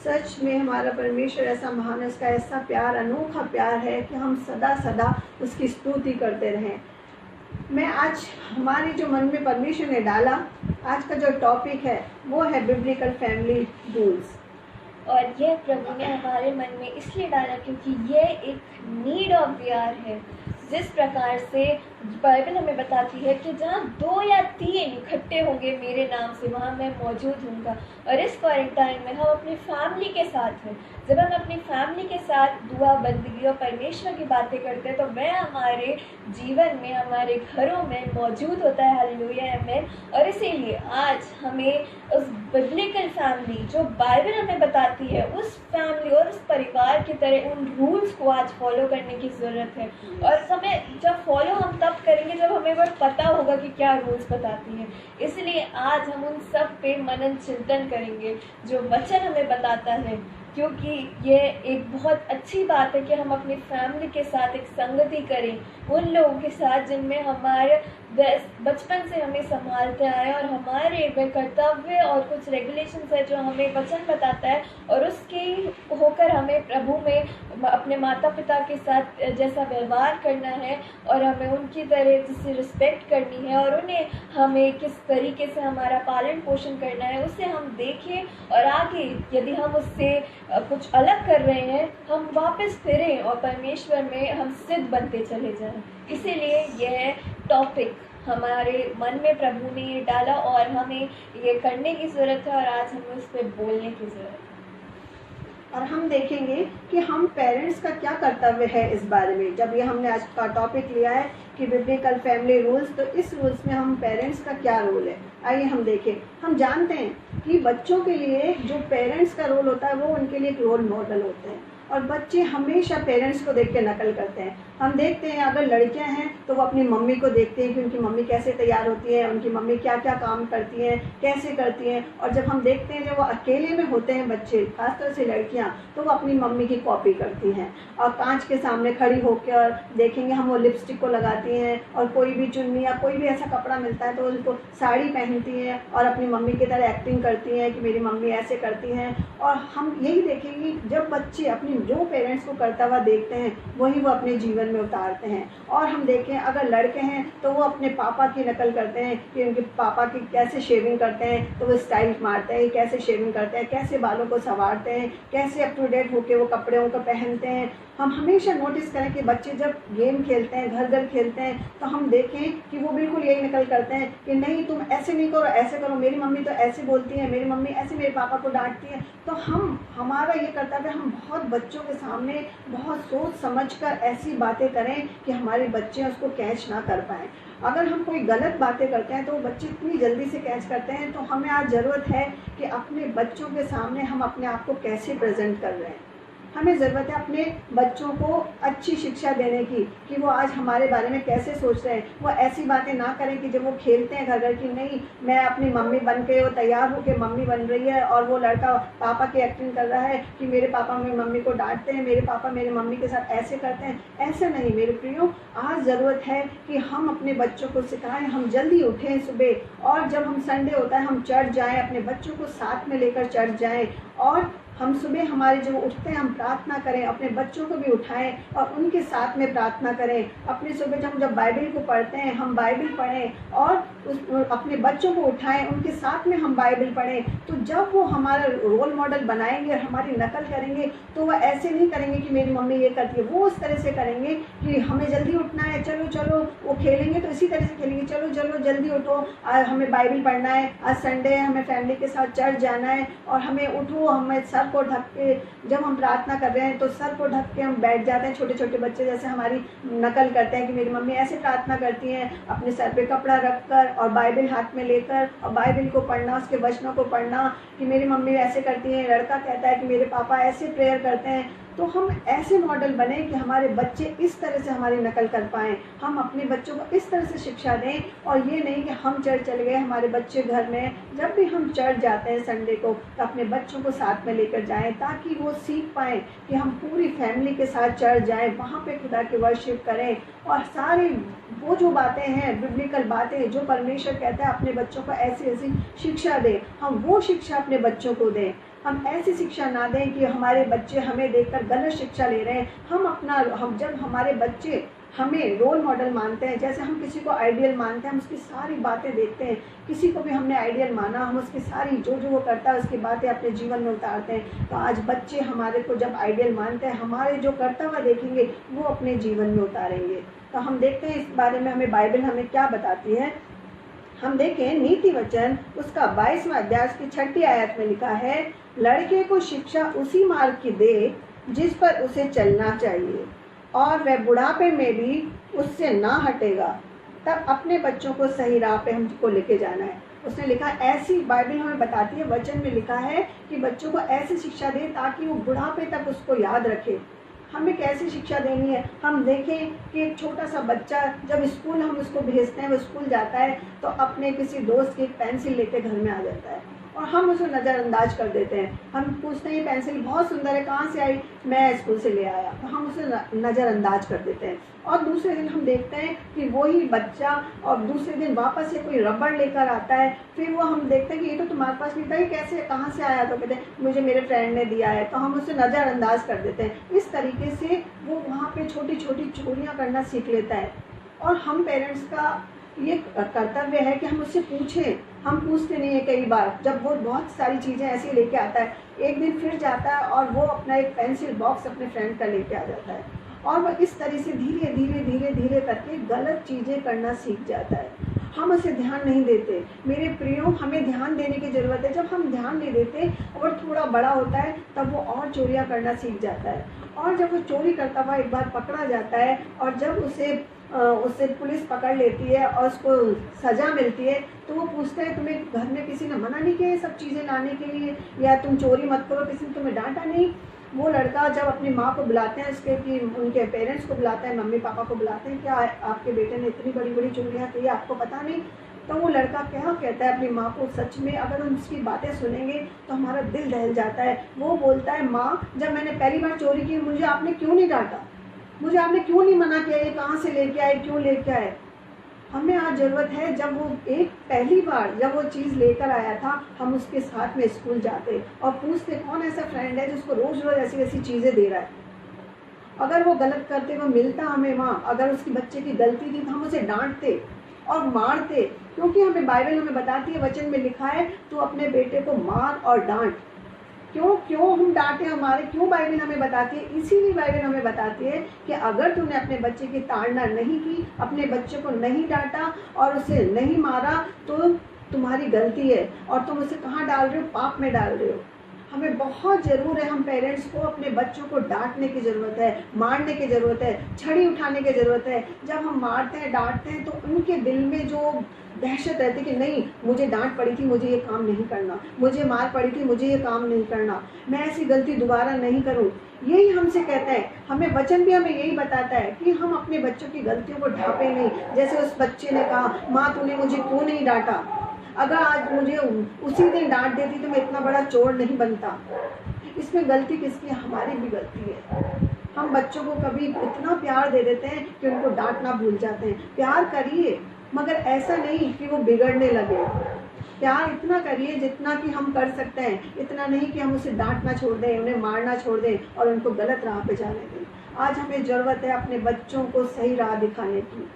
सच में हमारा परमेश्वर ऐसा महान है, उसका ऐसा प्यार, अनोखा प्यार है कि हम सदा सदा उसकी स्तुति करते रहें। मैं आज हमारे जो मन में परमेश्वर ने डाला, आज का जो टॉपिक है वो है बिब्लिकल फैमिली रूल्स। और यह प्रभु ने हमारे मन में इसलिए डाला क्योंकि यह एक नीड ऑफ द आवर है। जिस प्रकार से बाइबल हमें बताती है कि जहाँ 2 या 3 इकट्ठे होंगे मेरे नाम से, वहाँ मैं मौजूद हूँगा। और इस क्वारंटाइन में हम अपनी फैमिली के साथ हैं। जब हम अपनी फैमिली के साथ दुआ, बंदगी और परमेश्वर की बातें करते हैं तो वह हमारे जीवन में, हमारे घरों में मौजूद होता है। हालेलुया, आमीन। और इसीलिए आज हमें उस बिब्लिकल फैमिली जो बाइबल हमें बताती है, उस फैमिली और उस परिवार की तरह उन रूल्स को आज फॉलो करने की ज़रूरत है। और हमें जब फॉलो हम तब करेंगे जब हमें वो पता होगा कि क्या रूल्स बताती हैं। इसलिए आज हम उन सब पे मनन चिंतन करेंगे जो वचन हमें बताता है, क्योंकि ये एक बहुत अच्छी बात है कि हम अपनी फैमिली के साथ एक संगति करें, उन लोगों के साथ जिनमें हमारे बचपन से हमें संभालते आए और हमारे वे कर्तव्य और कुछ रेगुलेशंस है जो हमें वचन बताता है, और उसके होकर हमें प्रभु में अपने माता पिता के साथ जैसा व्यवहार करना है और हमें उनकी तरह जैसे रिस्पेक्ट करनी है और उन्हें हमें किस तरीके से हमारा पालन पोषण करना है उसे हम देखें। और आगे यदि हम उससे कुछ अलग कर रहे हैं, हम वापस फिरें और परमेश्वर में हम सिद्ध बनते चले जाएं। इसीलिए यह टॉपिक हमारे मन में प्रभु ने ये डाला और हमें ये करने की ज़रूरत है और आज हमें उस पर बोलने की ज़रूरत है। और हम देखेंगे कि हम पेरेंट्स का क्या कर्तव्य है इस बारे में। जब ये हमने आज का टॉपिक लिया है कि बिब्लिकल फैमिली रूल्स, तो इस रूल्स में हम पेरेंट्स का क्या रोल है, आइए हम देखें। हम जानते हैं कि बच्चों के लिए जो पेरेंट्स का रोल होता है वो उनके लिए एक रोल मॉडल होते हैं, और बच्चे हमेशा पेरेंट्स को देख के नकल करते हैं। हम देखते हैं अगर लड़कियां हैं तो वो अपनी मम्मी को देखते हैं कि उनकी मम्मी कैसे तैयार होती है, उनकी मम्मी क्या क्या काम करती हैं, कैसे करती हैं। और जब हम देखते हैं जब वो अकेले में होते हैं बच्चे, खासतौर से लड़कियां, तो वो अपनी मम्मी की कॉपी करती हैं और कांच के सामने खड़ी होकर देखेंगे हम, वो लिपस्टिक को लगाती हैं और कोई भी चुन्नी या कोई भी ऐसा कपड़ा मिलता है तो उसको साड़ी पहनती हैं और अपनी मम्मी की तरह एक्टिंग करती हैं कि मेरी मम्मी ऐसे करती हैं। और हम यही देखेंगे जब बच्चे अपनी जो पेरेंट्स को करता हुआ देखते हैं वही वो अपने जीवन में उतारते हैं। और हम देखें अगर लड़के हैं तो वो अपने पापा की नकल करते हैं कि उनके पापा की कैसे शेविंग करते हैं तो वो स्टाइल मारते हैं, कैसे शेविंग करते हैं, कैसे बालों को संवारते हैं, कैसे अप टू डेट होकर वो कपड़ों को पहनते हैं। हम हमेशा नोटिस करें कि बच्चे जब गेम खेलते हैं, घर घर खेलते हैं, तो हम देखें कि वो बिल्कुल यही नकल करते हैं कि नहीं तुम ऐसे नहीं करो, ऐसे करो, मेरी मम्मी तो ऐसे बोलती है, मेरी मम्मी ऐसे मेरे पापा को डांटती है। तो हमारा ये कर्तव्य, हम बहुत बच्चों के सामने बहुत सोच समझकर ऐसी बातें करें कि हमारे बच्चे उसको कैच ना कर पाएँ। अगर हम कोई गलत बातें करते हैं तो बच्चे इतनी जल्दी से कैच करते हैं। तो हमें आज ज़रूरत है कि अपने बच्चों के सामने हम अपने आप को कैसे प्रेजेंट कर रहे हैं। हमें ज़रूरत है अपने बच्चों को अच्छी शिक्षा देने की कि वो आज हमारे बारे में कैसे सोच रहे हैं। वो ऐसी बातें ना करें कि जब वो खेलते हैं घर घर की, नहीं मैं अपनी मम्मी बन के, वो तैयार होकर मम्मी बन रही है और वो लड़का पापा की एक्टिंग कर रहा है कि मेरे पापा मेरी मम्मी को डांटते हैं, मेरे पापा मेरे मम्मी के साथ ऐसे करते हैं। ऐसे नहीं मेरे प्रियो, आज ज़रूरत है कि हम अपने बच्चों को सिखाएं। हम जल्दी उठें सुबह, और जब हम संडे होता है हम चर्च जाएँ, अपने बच्चों को साथ में लेकर चर्च जाएँ। और हम सुबह हमारे जो उठते हैं हम प्रार्थना करें, अपने बच्चों को भी उठाएं और उनके साथ में प्रार्थना करें। अपने सुबह जब बाइबल को पढ़ते हैं हम बाइबल पढ़ें और अपने बच्चों को उठाएं, उनके साथ में हम बाइबल पढ़ें। तो जब वो हमारा रोल मॉडल बनाएंगे और हमारी नकल करेंगे तो वह ऐसे नहीं करेंगे कि मेरी मम्मी ये करती है, वो उस तरह से करेंगे कि हमें जल्दी उठना है, चलो चलो। वो खेलेंगे तो इसी तरह से खेलेंगे, चलो चलो जल्दी उठो, हमें बाइबल पढ़ना है, आज संडे है, हमें फैमिली के साथ चर्च जाना है और हमें उठो, हमें सर को ढक के, जब हम प्रार्थना कर रहे हैं तो सर को ढक के हम बैठ जाते हैं। छोटे छोटे बच्चे जैसे हमारी नकल करते हैं कि मेरी मम्मी ऐसे प्रार्थना करती हैं, अपने सर पे कपड़ा रखकर और बाइबल हाथ में लेकर और बाइबल को पढ़ना, उसके वचनों को पढ़ना कि मेरी मम्मी ऐसे करती है। लड़का कहता है कि मेरे पापा ऐसे प्रेयर करते हैं। तो हम ऐसे मॉडल बने कि हमारे बच्चे इस तरह से हमारी नकल कर पाएँ। हम अपने बच्चों को इस तरह से शिक्षा दें, और ये नहीं कि हम चर्च चले गए, हमारे बच्चे घर में। जब भी हम चर्च जाते हैं संडे को तो अपने बच्चों को साथ में लेकर जाएं, ताकि वो सीख पाएँ कि हम पूरी फैमिली के साथ चर्च जाएं, वहाँ पे खुदा की वर्शिप करें और सारे वो जो बातें हैं, बिब्लिकल बातें जो परमेश्वर कहता है अपने बच्चों को ऐसी ऐसी शिक्षा दें, हम वो शिक्षा अपने बच्चों को दें। हम ऐसी शिक्षा ना दें कि हमारे बच्चे हमें देखकर गलत शिक्षा ले रहे हैं। हम जब हमारे बच्चे हमें रोल मॉडल मानते हैं, जैसे हम किसी को आइडियल मानते हैं, हम उसकी सारी बातें देखते हैं, किसी को भी हमने आइडियल माना, हम उसकी सारी जो वो करता है उसकी बातें अपने जीवन में उतारते हैं। तो आज बच्चे हमारे को जब आइडियल मानते हैं, हमारे जो करता हुआ देखेंगे वो अपने जीवन में उतारेंगे। तो हम देखते हैं इस बारे में हमें बाइबल हमें क्या बताती है। हम देखें नीति वचन उसका 22वां अध्याय की 6ठी आयत में लिखा है, लड़के को शिक्षा उसी मार्ग की दे जिस पर उसे चलना चाहिए, और वह बुढ़ापे में भी उससे ना हटेगा। तब अपने बच्चों को सही राह पे हमको लेके जाना है। उसने लिखा, ऐसी बाइबल हमें बताती है, वचन में लिखा है कि बच्चों को ऐसी शिक्षा दे ताकि वो बुढ़ापे तक उसको याद रखे। हमें कैसी शिक्षा देनी है। हम देखें कि एक छोटा सा बच्चा जब स्कूल हम उसको भेजते हैं, वो स्कूल जाता है तो अपने किसी दोस्त की एक पेंसिल लेके घर में आ जाता है और हम उसे नज़रअंदाज कर देते हैं। हम पूछते हैं ये पेंसिल बहुत सुंदर है, कहाँ से आई? मैं स्कूल से ले आया। तो हम उसे नज़रअंदाज कर देते हैं। और दूसरे दिन हम देखते हैं कि वही बच्चा और दूसरे दिन वापस से कोई रबड़ लेकर आता है। फिर वो हम देखते हैं कि ये तो तुम्हारे पास नहीं था, ये कैसे कहाँ से आया? तो कहते हैं मुझे मेरे फ्रेंड ने दिया है। तो हम उसे नज़रअंदाज कर देते हैं। इस तरीके से वो वहाँ पे छोटी छोटी चोरियाँ करना सीख लेता है। और हम पेरेंट्स का ये कर्तव्य है कि हम उससे पूछें। हम पूछते नहीं है कई बार, जब वो बहुत सारी चीज़ें ऐसी लेके आता है, एक दिन फिर जाता है और वो अपना एक पेंसिल बॉक्स अपने फ्रेंड का लेके आ जाता है और वो इस तरह से धीरे धीरे धीरे धीरे करके गलत चीज़ें करना सीख जाता है। हम उसे ध्यान नहीं देते। मेरे प्रियो, हमें ध्यान देने की ज़रूरत है। जब हम ध्यान नहीं देते और थोड़ा बड़ा होता है तब वो और चोरियाँ करना सीख जाता है। और जब वो चोरी करता हुआ एक बार पकड़ा जाता है और जब उसे पुलिस पकड़ लेती है और उसको सज़ा मिलती है, तो वो पूछता है तुम्हें घर में किसी ने मना नहीं किया ये सब चीज़ें लाने के लिए, या तुम चोरी मत करो, किसी ने तुम्हें डांटा नहीं? वो लड़का जब अपनी माँ को बुलाते हैं, उसके कि उनके पेरेंट्स को बुलाते हैं, मम्मी पापा को बुलाते हैं, क्या आपके बेटे ने इतनी बड़ी बड़ी चोरियाँ की, आपको पता नहीं? तो वो लड़का क्या कहता है अपनी माँ को, सच में अगर हम उसकी बातें सुनेंगे तो हमारा दिल दहल जाता है। वो बोलता है, माँ जब मैंने पहली बार चोरी की मुझे आपने क्यों नहीं डांटा, मुझे आपने क्यों नहीं मना किया, ये कहाँ से लेके आए, क्यों लेके आए? हमें आज ज़रूरत है, जब वो पहली बार जब वो चीज़ लेकर आया था, हम उसके साथ में स्कूल जाते और पूछते कौन ऐसा फ्रेंड है जिसको रोज़ रोज़ ऐसी ऐसी चीज़ें दे रहा है। अगर वो गलत करते हुए मिलता हमें वहाँ, अगर उसकी बच्चे की गलती थी तो हम उसे डांटते और मारते, क्योंकि हमें बाइबल हमें बताती है, वचन में लिखा है तू अपने बेटे को मार और डांट। क्यों हम डांटे? क्यों बाइबल हमें बताती है? इसीलिए बाइबल हमें बताती है कि अगर तुमने अपने बच्चे की ताड़ना नहीं की, अपने बच्चे को नहीं डांटा और उसे नहीं मारा, तो तुम्हारी गलती है और तुम उसे कहाँ डाल रहे हो? पाप में डाल रहे हो। हमें बहुत ज़रूर है, हम पेरेंट्स को अपने बच्चों को डांटने की ज़रूरत है, मारने की ज़रूरत है, छड़ी उठाने की ज़रूरत है। जब हम मारते हैं, डांटते हैं, तो उनके दिल में जो दहशत रहती है कि नहीं, मुझे डांट पड़ी थी, मुझे ये काम नहीं करना, मुझे मार पड़ी थी, मुझे ये काम नहीं करना, मैं ऐसी गलती दोबारा नहीं करूं। यही हमसे कहता है, हमें वचन भी हमें यही बताता है कि हम अपने बच्चों की गलतियों को ढांपे नहीं। जैसे उस बच्चे ने कहा, माँ तूने मुझे क्यों नहीं डांटा? अगर आज मुझे उसी दिन डांट देती तो मैं इतना बड़ा चोर नहीं बनता। इसमें गलती किसकी? हमारी भी गलती है। हम बच्चों को कभी इतना प्यार दे देते हैं कि उनको डांटना भूल जाते हैं। प्यार करिए, मगर ऐसा नहीं कि वो बिगड़ने लगे। प्यार इतना करिए जितना कि हम कर सकते हैं, इतना नहीं कि हम उसे डांटना छोड़ दें, उन्हें मारना छोड़ दें और उनको गलत राह पे जाने दें। आज हमें ज़रूरत है अपने बच्चों को सही राह दिखाने की,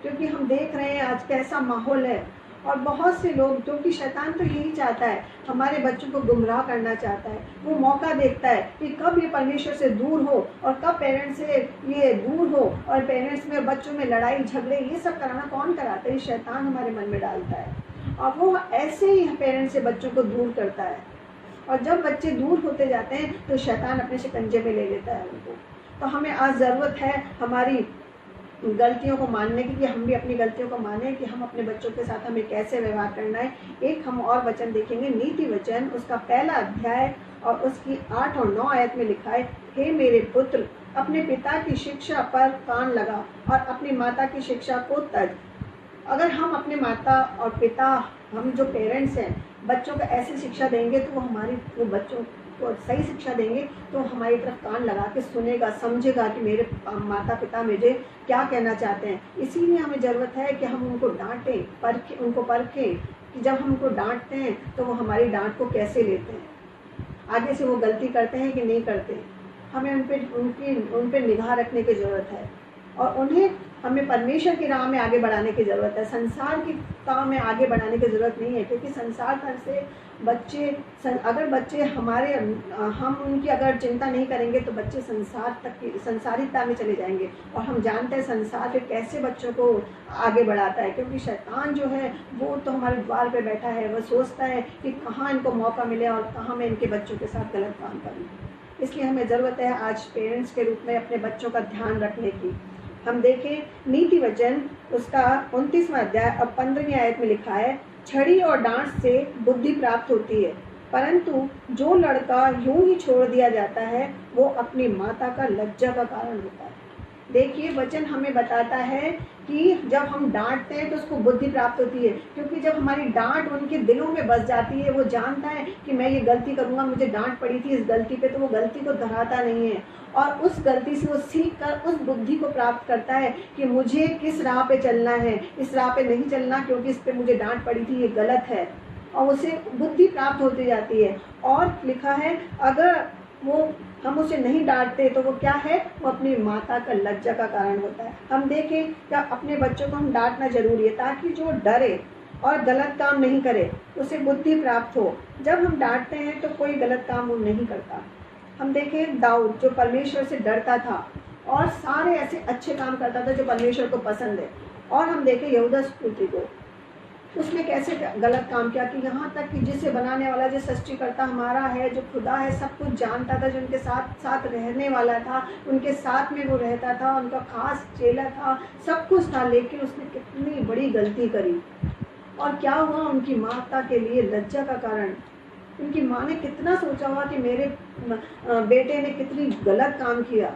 क्योंकि हम देख रहे हैं आज कैसा माहौल है। और बहुत से लोग, क्योंकि शैतान तो यही चाहता है, हमारे बच्चों को गुमराह करना चाहता है। वो मौका देखता है कि कब ये परमेश्वर से दूर हो और कब पेरेंट्स से ये दूर हो, और पेरेंट्स में बच्चों में लड़ाई झगड़े ये सब कराना कौन कराता है? ये शैतान हमारे मन में डालता है और वो ऐसे ही पेरेंट्स से बच्चों को दूर करता है। और जब बच्चे दूर होते जाते हैं तो शैतान अपने शिकंजे में ले लेता है उनको। तो हमें आज ज़रूरत है हमारी गलतियों को मानने की, कि हम भी अपनी गलतियों को माने कि हम अपने बच्चों के साथ हमें कैसे व्यवहार करना है। एक हम और वचन देखेंगे, नीति वचन उसका 1 अध्याय और उसकी 8 और 9 आयत में लिखा है, हे मेरे पुत्र, अपने पिता की शिक्षा पर कान लगा और अपनी माता की शिक्षा को तज। अगर हम अपने माता और पिता, हम जो पेरेंट्स हैं, बच्चों को ऐसी शिक्षा देंगे तो वो बच्चों को सही शिक्षा देंगे तो हमारी तरफ कान लगा के सुनेगा, समझेगा कि मेरे माता पिता मुझे क्या कहना चाहते हैं। इसीलिए हमें ज़रूरत है कि हम उनको डांटें, उनको परखें कि जब हम उनको डांटते हैं तो वो हमारी डांट को कैसे लेते हैं। आगे से वो गलती करते हैं कि नहीं करते। हमें उन पे निगाह रखने की ज़रूरत है और उन्हें हमें परमेश्वर की राह में आगे बढ़ाने की ज़रूरत है। संसार की राह में आगे बढ़ाने की ज़रूरत नहीं है, क्योंकि संसार भर से बच्चे अगर बच्चे हम उनकी अगर चिंता नहीं करेंगे तो बच्चे संसार तक की संसारिकता में चले जाएंगे। और हम जानते हैं संसार फिर कैसे बच्चों को आगे बढ़ाता है, क्योंकि शैतान जो है वो तो हमारे द्वार पे बैठा है। वो सोचता है कि कहाँ इनको मौका मिले और कहाँ मैं इनके बच्चों के साथ गलत काम करूँ। इसलिए हमें ज़रूरत है आज पेरेंट्स के रूप में अपने बच्चों का ध्यान रखने की। हम देखें नीति वचन उसका 29वां अध्याय और 15वीं आयत में लिखा है, छड़ी और डांट से बुद्धि प्राप्त होती है, परंतु जो लड़का यूं ही छोड़ दिया जाता है वो अपनी माता का लज्जा का कारण होता है। देखिए वचन हमें बताता है कि जब हम डांटते हैं तो उसको बुद्धि प्राप्त होती है, क्योंकि जब हमारी डांट उनके दिलों में बस जाती है, वो जानता है कि मैं ये गलती करूँगा, मुझे डांट पड़ी थी इस गलती पे, तो वो गलती को दोहराता नहीं है और उस गलती से वो सीख कर उस बुद्धि को प्राप्त करता है कि मुझे किस राह पे चलना है, इस राह पे नहीं चलना क्योंकि इस पे मुझे डांट पड़ी थी, ये गलत है, और उसे बुद्धि प्राप्त होती जाती है। और लिखा है अगर हम उसे नहीं डांटते तो वो क्या है, वो अपनी माता का लज्जा का कारण होता है। हम देखें क्या अपने बच्चों को हम डांटना जरूरी है ताकि जो डरे और गलत काम नहीं करे, उसे बुद्धि प्राप्त हो। जब हम डांटते हैं तो कोई गलत काम वो नहीं करता। हम देखें दाऊद जो परमेश्वर से डरता था और सारे ऐसे अच्छे काम करता था जो परमेश्वर को पसंद है। और हम देखें यहूदा पुत्री को, उसने कैसे गलत काम किया कि यहाँ तक कि जिसे बनाने वाला, जो सृष्टिकर्ता हमारा है, जो खुदा है, सब कुछ जानता था, जो उनके साथ साथ रहने वाला था, उनके साथ में वो रहता था, उनका खास चेला था, सब कुछ था, लेकिन उसने कितनी बड़ी गलती करी। और क्या हुआ, उनकी माता के लिए लज्जा का कारण। उनकी माँ ने कितना सोचा हुआ कि मेरे बेटे ने कितनी गलत काम किया।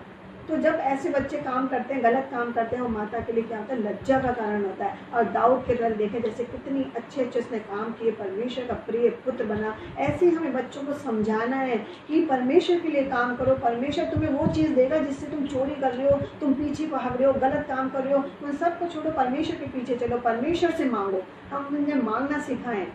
तो जब ऐसे बच्चे काम करते हैं, गलत काम करते हैं, वो माता के लिए क्या होता है, लज्जा का कारण होता है। और दाऊद के तरह देखें जैसे कितनी अच्छे उसने काम किए, परमेश्वर का प्रिय पुत्र बना। ऐसे ही हमें बच्चों को समझाना है कि परमेश्वर के लिए काम करो, परमेश्वर तुम्हें वो चीज़ देगा जिससे तुम चोरी कर रहे हो, तुम पीछे भाग रहे हो, गलत काम कर रहे हो, उन सबको छोड़ो, परमेश्वर के पीछे चलो, परमेश्वर से मांगो। हम उन्हें मांगना सिखाएं,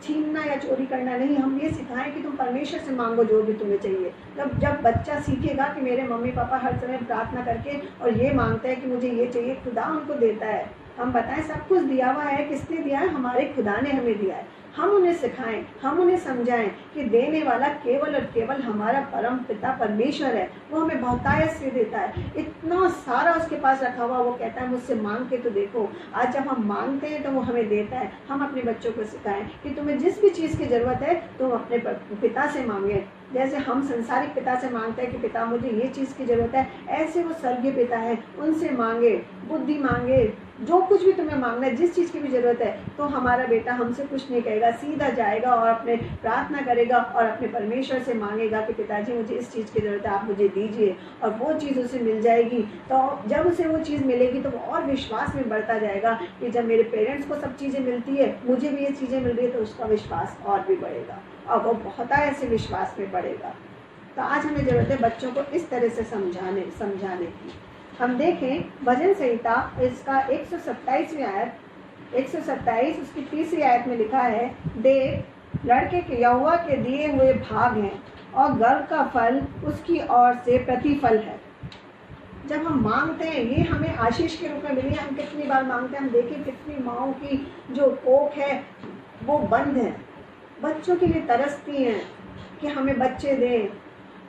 छीनना या चोरी करना नहीं। हम ये सिखाएं कि तुम परमेश्वर से मांगो जो भी तुम्हें चाहिए। जब बच्चा सीखेगा कि मेरे मम्मी पापा हर समय प्रार्थना करके और ये मांगते हैं कि मुझे ये चाहिए, खुदा उनको देता है। हम बताएं सब कुछ दिया हुआ है, किसने दिया है, हमारे खुदा ने हमें दिया है। हम उन्हें सिखाएं, हम उन्हें समझाएं कि देने वाला केवल और केवल हमारा परम पिता परमेश्वर है। वो हमें बहुतायत से देता है, इतना सारा उसके पास रखा हुआ। वो कहता है मुझसे मांग के तो देखो। आज जब हम मांगते हैं तो वो हमें देता है। हम अपने बच्चों को सिखाएं कि तुम्हें जिस भी चीज़ की ज़रूरत है तुम अपने पिता से मांगे। जैसे हम संसारिक पिता से मांगते हैं कि पिता मुझे ये चीज़ की ज़रूरत है, ऐसे वो स्वर्गीय पिता है, उनसे मांगे, बुद्धि मांगे, जो कुछ भी तुम्हें मांगना है, जिस चीज़ की भी ज़रूरत है। तो हमारा बेटा हमसे कुछ नहीं कहेगा, सीधा जाएगा और अपने प्रार्थना करेगा और अपने परमेश्वर से मांगेगा कि पिताजी मुझे इस चीज़ की ज़रूरत है, आप मुझे दीजिए, और वो चीज़ उसे मिल जाएगी। तो जब उसे वो चीज़ मिलेगी तो वो और विश्वास में बढ़ता जाएगा कि जब मेरे पेरेंट्स को सब चीज़ें मिलती है, मुझे भी ये चीज़ें मिल रही है, तो उसका विश्वास और भी बढ़ेगा और वो बहुत ऐसे विश्वास में बढ़ेगा। तो आज हमें ज़रूरत है बच्चों को इस तरह से समझाने की। हम देखें भजन संहिता इसका 127वीं आयत, 127 उसकी 3री आयत में लिखा है, देख लड़के के यहोवा के दिए हुए भाग हैं और गर्व का फल उसकी ओर से प्रतिफल है। जब हम मांगते हैं, ये हमें आशीष के रूप में मिली है। हम कितनी बार मांगते हैं, हम देखें कितनी माँओं की जो कोख है वो बंद है, बच्चों के लिए तरसती हैं कि हमें बच्चे दें,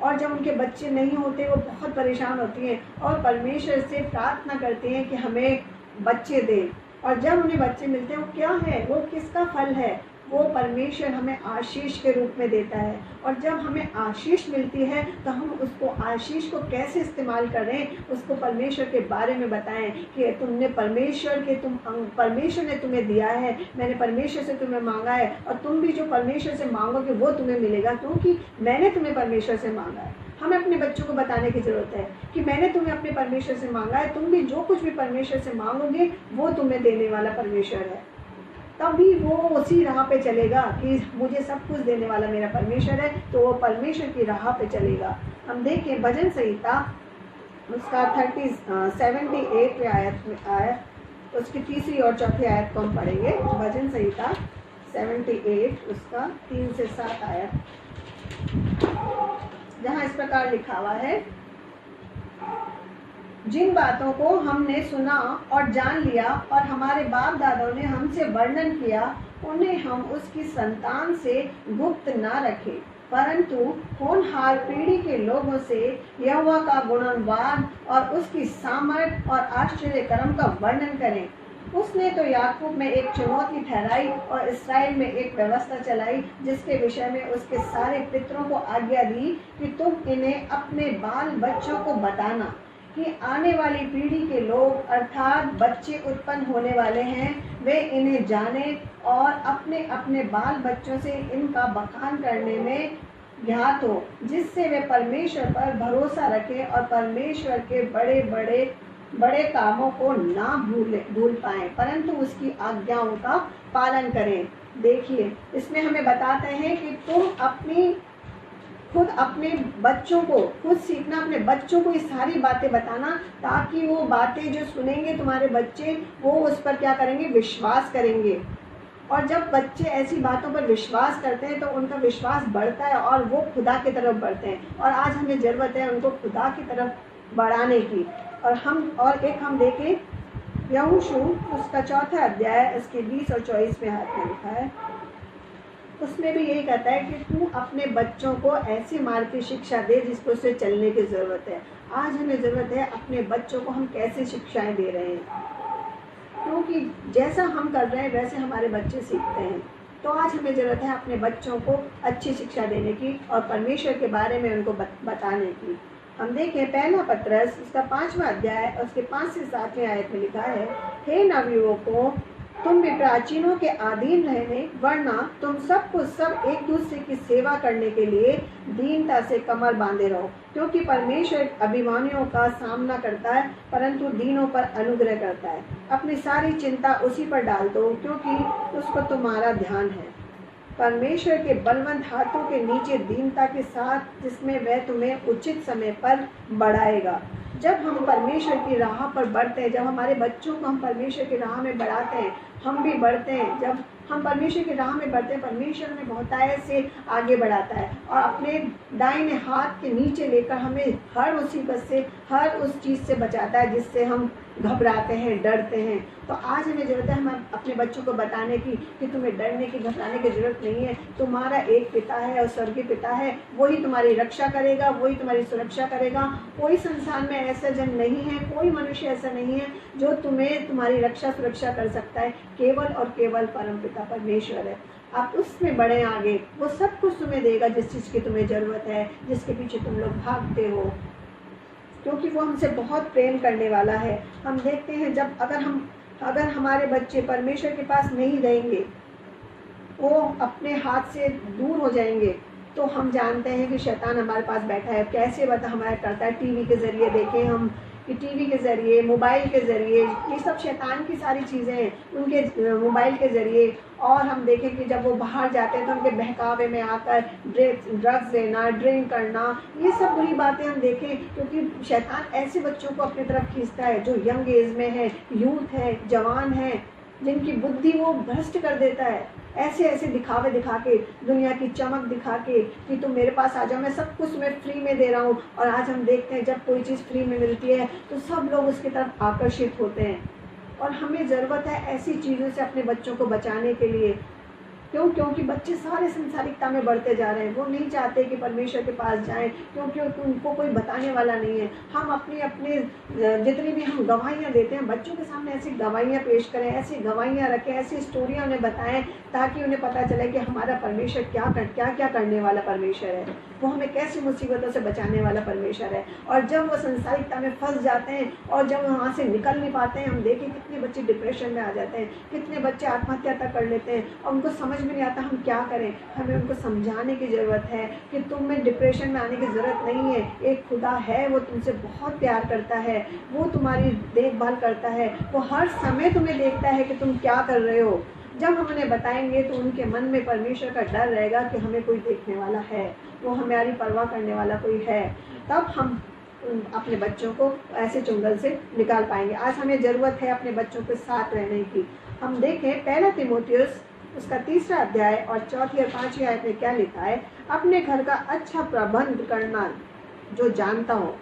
और जब उनके बच्चे नहीं होते वो बहुत परेशान होती हैं और परमेश्वर से प्रार्थना करती हैं कि हमें बच्चे दें। और जब उन्हें बच्चे मिलते हैं वो क्या है, वो किसका फल है, वो परमेश्वर हमें आशीष के रूप में देता है। और जब हमें आशीष मिलती है तो हम उसको आशीष को कैसे इस्तेमाल करें, उसको परमेश्वर के बारे में बताएं कि तुमने परमेश्वर ने तुम्हें दिया है, मैंने परमेश्वर से तुम्हें मांगा है, और तुम भी जो परमेश्वर से मांगोगे वो तुम्हें मिलेगा, क्योंकि मैंने तुम्हें परमेश्वर से मांगा है। हमें अपने बच्चों को बताने की ज़रूरत है कि मैंने तुम्हें अपने परमेश्वर से मांगा है, तुम भी जो कुछ भी परमेश्वर से मांगोगे वो तुम्हें देने वाला परमेश्वर है। तभी वो उसी राह पे चलेगा कि मुझे सब कुछ देने वाला मेरा परमेश्वर है, तो वो परमेश्वर की राह पे चलेगा। हम देखें भजन संहिता उसका 78 आयत में आया, उसकी 3री और 4थी आयत को हम पढ़ेंगे। भजन संहिता 78 उसका 3 से 7 आयत। जहाँ इस प्रकार लिखा हुआ है, जिन बातों को हमने सुना और जान लिया और हमारे बाप दादाओं ने हमसे वर्णन किया, उन्हें हम उसकी संतान से गुप्त ना रखें, परंतु होनहार पीढ़ी के लोगों से यहोवा का गुणवान और उसकी सामर्थ और आश्चर्य कर्म का वर्णन करें। उसने तो याकूब में एक चुनौती ठहराई और इस्राएल में एक व्यवस्था चलाई, जिसके विषय में उसके सारे पितरों को आज्ञा दी कि तुम इन्हें अपने बाल बच्चों को बताना कि आने वाली पीढ़ी के लोग अर्थात बच्चे उत्पन्न होने वाले हैं, वे इन्हें जाने और अपने अपने बाल बच्चों से इनका बखान करने में ज्ञात हो, जिससे वे परमेश्वर पर भरोसा रखें और परमेश्वर के बड़े कामों को ना भूल पाएं, परंतु उसकी आज्ञाओं का पालन करें। देखिए, इसमें हमें बताते हैं कि तुम खुद अपने बच्चों को खुद सीखना, अपने बच्चों को ये सारी बातें बताना, ताकि वो बातें जो सुनेंगे तुम्हारे बच्चे, वो उस पर क्या करेंगे, विश्वास करेंगे। और जब बच्चे ऐसी बातों पर विश्वास करते हैं तो उनका विश्वास बढ़ता है और वो खुदा की तरफ बढ़ते हैं। और आज हमें ज़रूरत है उनको खुदा की तरफ बढ़ाने की। और एक हम देखें यहोशू उसका 4 अध्याय इसके 20 और 24 में हाथ में लिखा है, उसमें भी यही कहता है कि तू अपने बच्चों को ऐसी मार्ग की शिक्षा दे जिसको उसे चलने की ज़रूरत है। आज हमें ज़रूरत है अपने बच्चों को हम कैसे शिक्षाएं दे रहे हैं, क्योंकि जैसा हम कर रहे हैं वैसे हमारे बच्चे सीखते हैं। तो आज हमें ज़रूरत है अपने बच्चों को अच्छी शिक्षा देने की और परमेश्वर के बारे में उनको बताने की। हम देखें पहला पत्रस उसका 5वां अध्याय उसके 5 से 7वें आयत में लिखा है, हे नवयुवकों, तुम भी प्राचीनों के अधीन रहने, वरना तुम सब एक दूसरे की सेवा करने के लिए दीनता से कमर बांधे रहो, क्योंकि परमेश्वर अभिमानियों का सामना करता है परंतु दीनों पर अनुग्रह करता है। अपनी सारी चिंता उसी पर डाल दो, क्योंकि उसको तुम्हारा ध्यान है। परमेश्वर के बलवंत हाथों के नीचे दीनता के साथ, जिसमें वह तुम्हें उचित समय पर बढ़ाएगा। जब हम परमेश्वर की राह पर बढ़ते हैं, जब हमारे बच्चों को हम परमेश्वर की राह में बढ़ाते हैं, हम भी बढ़ते हैं। जब हम परमेश्वर की राह में बढ़ते हैं, परमेश्वर हमें बहुतायत से आगे बढ़ाता है और अपने दाहिने हाथ के नीचे लेकर हमें हर मुसीबत से, हर उस चीज़ से बचाता है जिससे हम घबराते हैं, डरते हैं। तो आज हमें ज़रूरत है हम अपने बच्चों को बताने की कि तुम्हें डरने की, घबराने की ज़रूरत नहीं है। तुम्हारा एक पिता है और स्वर्गीय पिता है, वही तुम्हारी रक्षा करेगा, वही तुम्हारी सुरक्षा करेगा। कोई संसार में ऐसा जन नहीं है, कोई मनुष्य ऐसा नहीं है जो तुम्हें तुम्हारी रक्षा सुरक्षा कर सकता है। केवल और केवल परमपिता परमेश्वर है। आप उसमें बढ़े आगे, वो सब कुछ तुम्हें देगा जिस चीज़ की तुम्हें ज़रूरत है, जिसके पीछे तुम लोग भागते हो, क्योंकि वो हमसे बहुत प्रेम करने वाला है। हम देखते हैं जब अगर हमारे बच्चे परमेश्वर के पास नहीं रहेंगे, वो अपने हाथ से दूर हो जाएंगे, तो हम जानते हैं कि शैतान हमारे पास बैठा है। कैसे हमारा करता है, टीवी के ज़रिए देखें हम कि टीवी के ज़रिए, मोबाइल के ज़रिए, ये सब शैतान की सारी चीज़ें हैं, उनके मोबाइल के ज़रिए। और हम देखें कि जब वो बाहर जाते हैं तो उनके बहकावे में आकर ड्रग्स लेना, ड्रिंक करना, ये सब बुरी बातें हम देखें, क्योंकि शैतान ऐसे बच्चों को अपनी तरफ खींचता है जो यंग एज में है, यूथ है, जवान है, जिनकी बुद्धि वो भ्रष्ट कर देता है। ऐसे दिखावे दिखा के, दुनिया की चमक दिखा के कि तुम मेरे पास आ जाओ, मैं सब कुछ तुम्हें फ्री में दे रहा हूँ। और आज हम देखते हैं जब कोई चीज़ फ्री में मिलती है तो सब लोग उसकी तरफ आकर्षित होते हैं। और हमें ज़रूरत है ऐसी चीज़ों से अपने बच्चों को बचाने के लिए। क्योंकि बच्चे सारे संसारिकता में बढ़ते जा रहे हैं। वो नहीं चाहते कि परमेश्वर के पास जाएं, क्योंकि उनको कोई बताने वाला नहीं है। हम अपने जितनी भी हम गवाहियाँ देते हैं, बच्चों के सामने ऐसी गवाहियाँ पेश करें, ऐसी गवाहियाँ रखें, ऐसी स्टोरियाँ उन्हें बताएं, ताकि उन्हें पता चले कि हमारा परमेश्वर क्या करने वाला परमेश्वर है, वो हमें कैसी मुसीबतों से बचाने वाला परमेश्वर है। और जब वो संसारिकता में फंस जाते हैं और जब वहाँ से निकल नहीं पाते हैं, हम देखें कितने बच्चे डिप्रेशन में आ जाते हैं, कितने बच्चे आत्महत्या तक कर लेते हैं और उनको समझ में नहीं आता हम क्या करें। हमें उनको समझाने की ज़रूरत है कि तुम्हें डिप्रेशन में आने की ज़रूरत नहीं है। एक खुदा है, वो तुमसे बहुत प्यार करता है, वो तुम्हारी देखभाल करता है, वो हर समय तुम्हें देखता है कि तुम क्या कर रहे हो। जब हम उन्हें बताएंगे तो उनके मन में परमेश्वर का डर रहेगा कि हमें कोई देखने वाला है, वो हमारी परवाह करने वाला कोई है। तब हम अपने बच्चों को ऐसे चुंगल से निकाल पाएंगे। आज हमें ज़रूरत है अपने बच्चों के साथ रहने की। हम देखें पहला तीमुथियुस उसका 3रा अध्याय और 4th और 5वीं आयत में क्या लिखा है? अपने घर का अच्छा प्रबंध करना जो जानता हो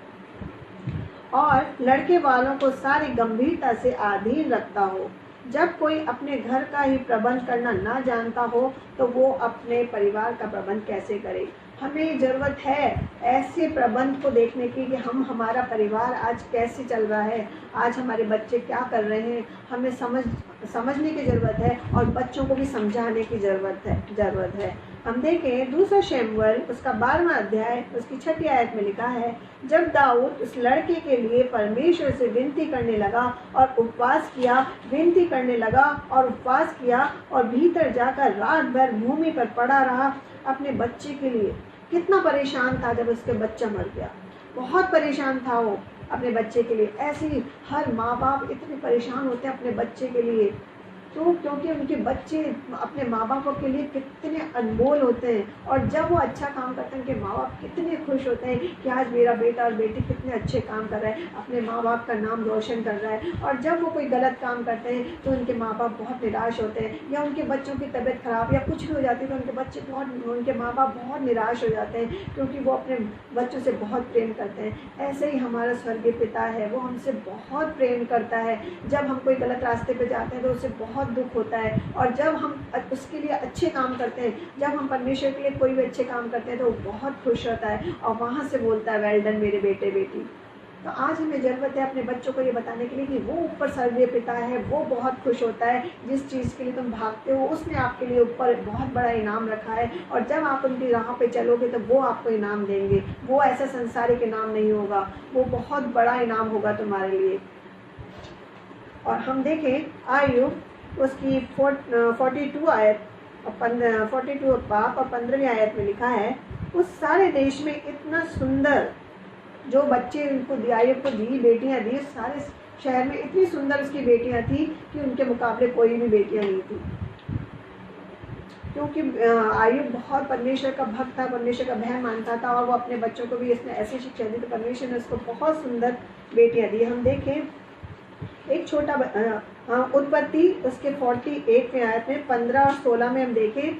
और लड़के वालों को सारी गंभीरता से अधीन रखता हो। जब कोई अपने घर का ही प्रबंध करना ना जानता हो तो वो अपने परिवार का प्रबंध कैसे करे? हमें ज़रूरत है ऐसे प्रबंध को देखने की कि हमारा परिवार आज कैसे चल रहा है, आज हमारे बच्चे क्या कर रहे हैं। हमें समझने की ज़रूरत है और बच्चों को भी समझाने की ज़रूरत है। हम देखें 2 शमूएल उसका 12वां अध्याय उसकी 6ठी आयत में लिखा है, जब दाऊद उस लड़के के लिए परमेश्वर से विनती करने लगा और उपवास किया, विनती करने लगा और उपवास किया और भीतर जाकर रात भर भूमि पर पड़ा रहा अपने बच्चे के लिए। कितना परेशान था जब उसके बच्चा मर गया, बहुत परेशान था वो अपने बच्चे के लिए। ऐसे ही हर माँ बाप इतने परेशान होते हैं अपने बच्चे के लिए, तो क्योंकि उनके बच्चे अपने माँ बापों के लिए कितने अनमोल होते हैं और जब वो अच्छा काम करते हैं उनके माँ बाप कितने खुश होते हैं कि आज मेरा बेटा और बेटी कितने अच्छे काम कर रहा है, अपने माँ बाप का नाम रोशन कर रहा है। और जब वो कोई गलत काम करते हैं तो उनके माँ बाप बहुत निराश होते हैं, या उनके बच्चों की तबीयत खराब या कुछ भी हो जाती है तो उनके माँ बाप बहुत निराश हो जाते हैं, क्योंकि वो अपने बच्चों से बहुत प्रेम करते हैं। ऐसे ही हमारा स्वर्गीय पिता है, वो हमसे बहुत प्रेम करता है। जब हम कोई गलत रास्ते पर जाते हैं तो उससे बहुत दुख होता है, और जब हम उसके लिए अच्छे काम करते हैं, जब हम परमेश्वर के लिए कोई भी अच्छे काम करते हैं तो वो बहुत खुश होता है और वहाँ से बोलता है, वेल डन मेरे बेटे बेटी। तो आज हमें ज़रूरत है अपने बच्चों को ये बताने के लिए कि वो ऊपर स्वर्गीय पिता है, वो बहुत खुश होता है जिस चीज़ के लिए तुम भागते हो, उसने आपके लिए ऊपर बहुत बड़ा इनाम रखा है। और जब आप उनकी राह पे चलोगे तो वो आपको इनाम देंगे। वो ऐसा संसारिक इनाम नहीं होगा, वो बहुत बड़ा इनाम होगा तुम्हारे लिए। और हम देखें आयुब उसकी 42 आयत 42 बाप और 15वीं आयत में लिखा है, उस सारे देश में इतना सुंदर जो बच्चे उनको आयुब को दी बेटियां दी, सारे शहर में इतनी सुंदर उसकी बेटियां थी कि उनके मुकाबले कोई भी बेटियां नहीं थी। क्योंकि आयुब बहुत परमेश्वर का भक्त था, परमेश्वर का भय मानता था, और वो अपने बच्चों को भी इसने ऐसी शिक्षा दी तो परमेश्वर ने उसको बहुत सुंदर बेटियां दी। हम देखें एक छोटा उत्पत्ति उसके 48वें आयत में 15 और 16 में हम देखें,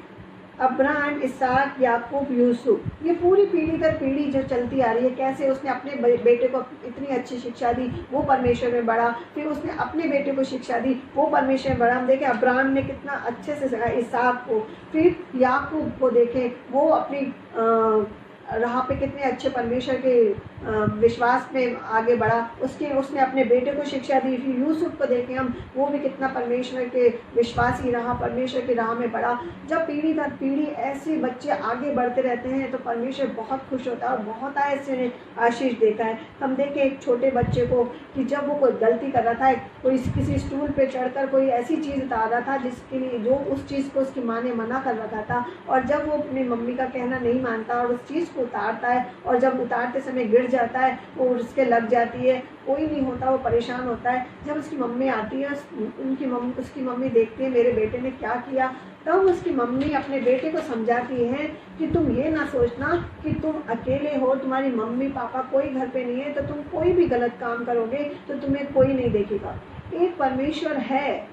अब्राहम, इसहाक, याकूब, यूसुफ, ये पूरी पीढ़ी दर पीढ़ी जो चलती आ रही है, कैसे उसने अपने बेटे को इतनी अच्छी शिक्षा दी, वो परमेश्वर में बढ़ा, फिर उसने अपने बेटे को शिक्षा दी, वो परमेश्वर में बढ़ा। हम देखें अब्राहम ने कितना अच्छे से सिखाया इसहाक को, फिर याकूब को देखें वो अपनी राह पे कितने अच्छे परमेश्वर के विश्वास में आगे बढ़ा, उसने अपने बेटे को शिक्षा दी। फिर यूसुफ को देखें हम, वो भी कितना परमेश्वर के विश्वासी रहा, परमेश्वर की राह में बढ़ा। जब पीढ़ी दर पीढ़ी ऐसे बच्चे आगे बढ़ते रहते हैं तो परमेश्वर बहुत खुश होता है और बहुत ऐसे आशीष देता है। हम देखें एक छोटे बच्चे को कि जब वो कोई गलती कर रहा था, कोई किसी स्टूल पे चढ़कर कोई ऐसी चीज़ उतार रहा था जिसके लिए जो उस चीज़ को उसकी माँ ने मना कर रखा था, और जब वो अपनी मम्मी का कहना नहीं मानता और उस चीज़ को उतारता है, और जब उतारते समय गिर जाता है, वो उसके लग जाती है, कोई नहीं होता, वो परेशान होता है। जब उसकी मम्मी आती है, उसकी मम्मी देखती है मेरे बेटे ने क्या किया, तब उसकी मम्मी अपने बेटे को समझाती है कि तुम ये ना सोचना कि तुम अकेले हो, तुम्हारी मम्मी पापा कोई घर पे नहीं है, तो तुम कोई भी गलत काम करोगे तो तुम्हें कोई नहीं देखेगा। एक परमेश्वर है,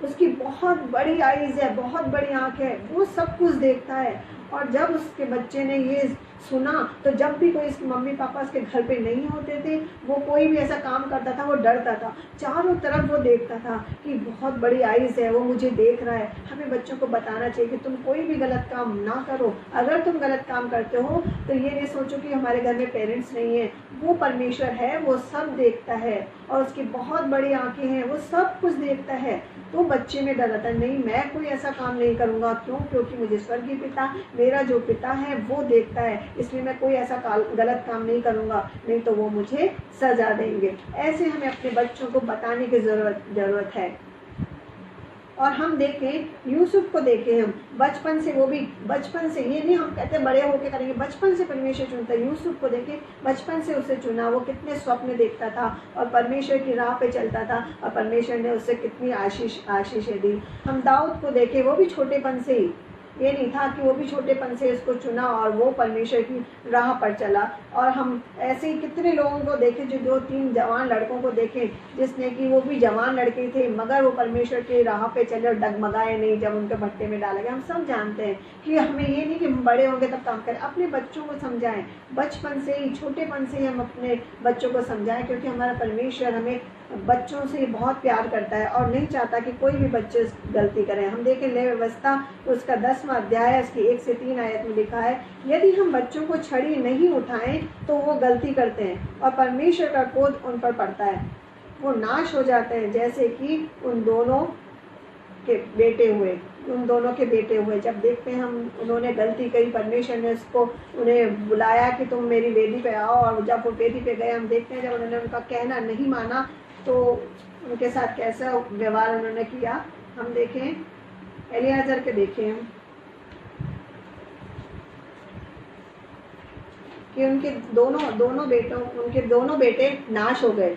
उसकी बहुत बड़ी आईज है, बहुत बड़ी आँख है, वो सब कुछ देखता है। और जब उसके बच्चे ने ये सुना तो जब भी कोई इसके मम्मी पापा उसके घर पे नहीं होते थे, वो कोई भी ऐसा काम करता था, वो डरता था, चारों तरफ वो देखता था कि बहुत बड़ी आईज है, वो मुझे देख रहा है। हमें बच्चों को बताना चाहिए कि तुम कोई भी गलत काम ना करो। अगर तुम गलत काम करते हो तो ये नहीं सोचो कि हमारे घर में पेरेंट्स नहीं है, वो परमेश्वर है, वो सब देखता है और उसकी बहुत बड़ी आंखें हैं, वो सब कुछ देखता है। तो बच्चे में डर आता है, नहीं मैं कोई ऐसा काम नहीं करूँगा, क्यों? क्योंकि मुझे स्वर्गीय पिता, मेरा जो पिता है वो देखता है, इसलिए मैं कोई ऐसा गलत काम नहीं करूँगा, नहीं तो वो मुझे सजा देंगे। ऐसे हमें अपने बच्चों को बताने की ज़रूरत है। और हम देखें यूसुफ को देखें, हम बचपन से, वो भी बचपन से, ये नहीं हम कहते बड़े होके करेंगे, बचपन से परमेश्वर चुनता है। यूसुफ को देखें, बचपन से उसे चुना, वो कितने स्वप्न देखता था और परमेश्वर की राह पे चलता था और परमेश्वर ने उसे कितनी आशीषें दी। हम दाऊद को देखें, वो भी छोटेपन से ही ये नहीं था कि वो भी छोटेपन से इसको चुना और वो परमेश्वर की राह पर चला। और हम ऐसे ही कितने लोगों को देखे, जो 2-3 जवान लड़कों को देखे जिसने कि वो भी जवान लड़के थे मगर वो परमेश्वर की राह पे चले और डगमगाए नहीं जब उनके भट्टे में डाला गया। हम सब जानते हैं कि हमें ये नहीं कि हम बड़े होंगे तब काम करें, अपने बच्चों को समझाएं, बचपन से ही, छोटेपन से ही हम अपने बच्चों को समझाएं, क्योंकि हमारा परमेश्वर हमें बच्चों से बहुत प्यार करता है और नहीं चाहता कि कोई भी बच्चे गलती करें। हम देखें नई व्यवस्था उसका 10वां अध्याय उसकी 1 से 3 आयत में लिखा है, यदि हम बच्चों को छड़ी नहीं उठाएं तो वो गलती करते हैं और परमेश्वर का क्रोध उन पर पड़ता है, वो नाश हो जाते हैं जैसे कि उन दोनों के बेटे हुए। जब देखते हैं हम उन्होंने गलती करी, परमेश्वर ने उसको उन्हें बुलाया कि तुम मेरी वेदी पे आओ, और जब वो वेदी पे गए हम देखते हैं जब उन्होंने उनका कहना नहीं माना तो उनके साथ कैसा व्यवहार उन्होंने किया। हम देखें एलियाजर के देखें हम कि उनके दोनों बेटे नाश हो गए।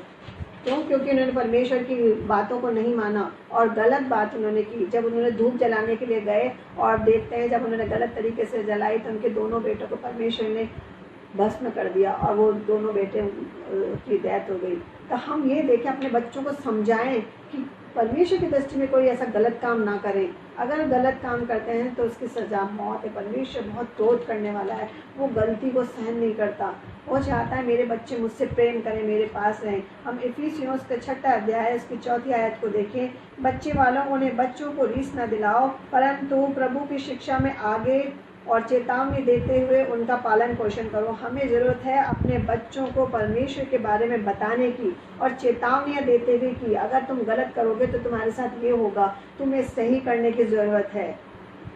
क्यों? क्योंकि उन्होंने परमेश्वर की बातों को नहीं माना और गलत बात उन्होंने की। जब उन्होंने धूप जलाने के लिए गए और देखते हैं जब उन्होंने गलत तरीके से जलाई तो उनके दोनों बेटों को परमेश्वर ने भस्म कर दिया और वो दोनों बेटे की डेथ हो गई। तो हम ये देखें, अपने बच्चों को समझाएं कि परमेश्वर की दृष्टि में कोई ऐसा गलत काम ना करें। अगर गलत काम करते हैं तो उसकी सजा मौत है। परमेश्वर बहुत क्रोध करने वाला है, वो गलती को सहन नहीं करता। वो चाहता है मेरे बच्चे मुझसे प्रेम करें, मेरे पास रहें। हम इफिसियों उसका 6वां अध्याय उसकी 4 आयत को देखें, बच्चे वालों उन्हें बच्चों को रीस न दिलाओ परंतु प्रभु की शिक्षा में आगे और चेतावनी देते हुए उनका पालन पोषण करो। हमें ज़रूरत है अपने बच्चों को परमेश्वर के बारे में बताने की और चेतावनियाँ देते हुए कि अगर तुम गलत करोगे तो तुम्हारे साथ ये होगा, तुम्हें सही करने की ज़रूरत है।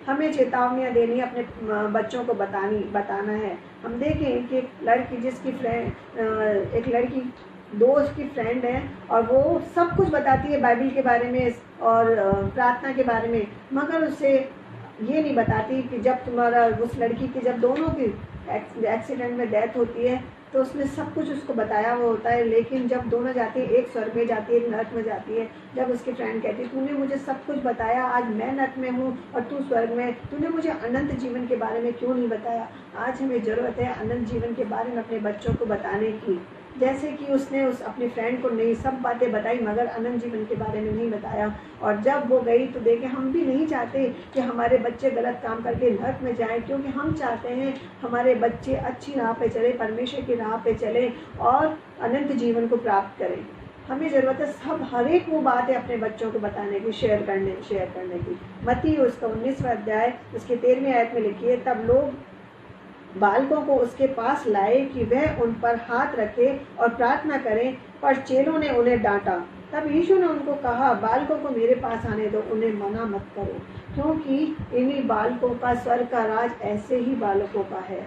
हमें चेतावनियाँ देनी, अपने बच्चों को बताना है। हम देखें कि एक लड़की दोस्त की फ्रेंड है और वो सब कुछ बताती है बाइबल के बारे में और प्रार्थना के बारे में, मगर उसे ये नहीं बताती कि जब उस लड़की की जब दोनों की एक्सीडेंट में डेथ होती है तो उसने सब कुछ उसको बताया हुआ होता है, लेकिन जब दोनों जाती है, एक स्वर्ग में जाती है, एक नरक में जाती है। जब उसकी फ्रेंड कहती है तूने मुझे सब कुछ बताया, आज मैं नरक में हूँ और तू स्वर्ग में, तूने मुझे अनंत जीवन के बारे में क्यों नहीं बताया। आज हमें ज़रूरत है अनंत जीवन के बारे में अपने बच्चों को बताने की, जैसे कि उसने अपनी फ्रेंड को नहीं सब बातें बताई मगर अनंत जीवन के बारे में नहीं बताया। और जब वो गई तो देखे, हम भी नहीं चाहते कि हमारे बच्चे गलत काम करके नरक में जाएं, क्योंकि हम चाहते हैं हमारे बच्चे अच्छी राह पे चले, परमेश्वर की राह पे चले और अनंत जीवन को प्राप्त करें। हमें ज़रूरत है हर एक वो बातें अपने बच्चों को बताने की, शेयर करने की। मत्ती उसका 19वां अध्याय उसके 13वीं आयत में लिखी है, तब लोग बालकों को उसके पास लाए कि वह उन पर हाथ रखे और प्रार्थना करें, पर चेलों ने उन्हें डांटा। तब यीशु ने उनको कहा, बालकों को मेरे पास आने दो, उन्हें मना मत करो, क्योंकि इन्हीं बालकों का स्वर्ग का राज ऐसे ही बालकों का है।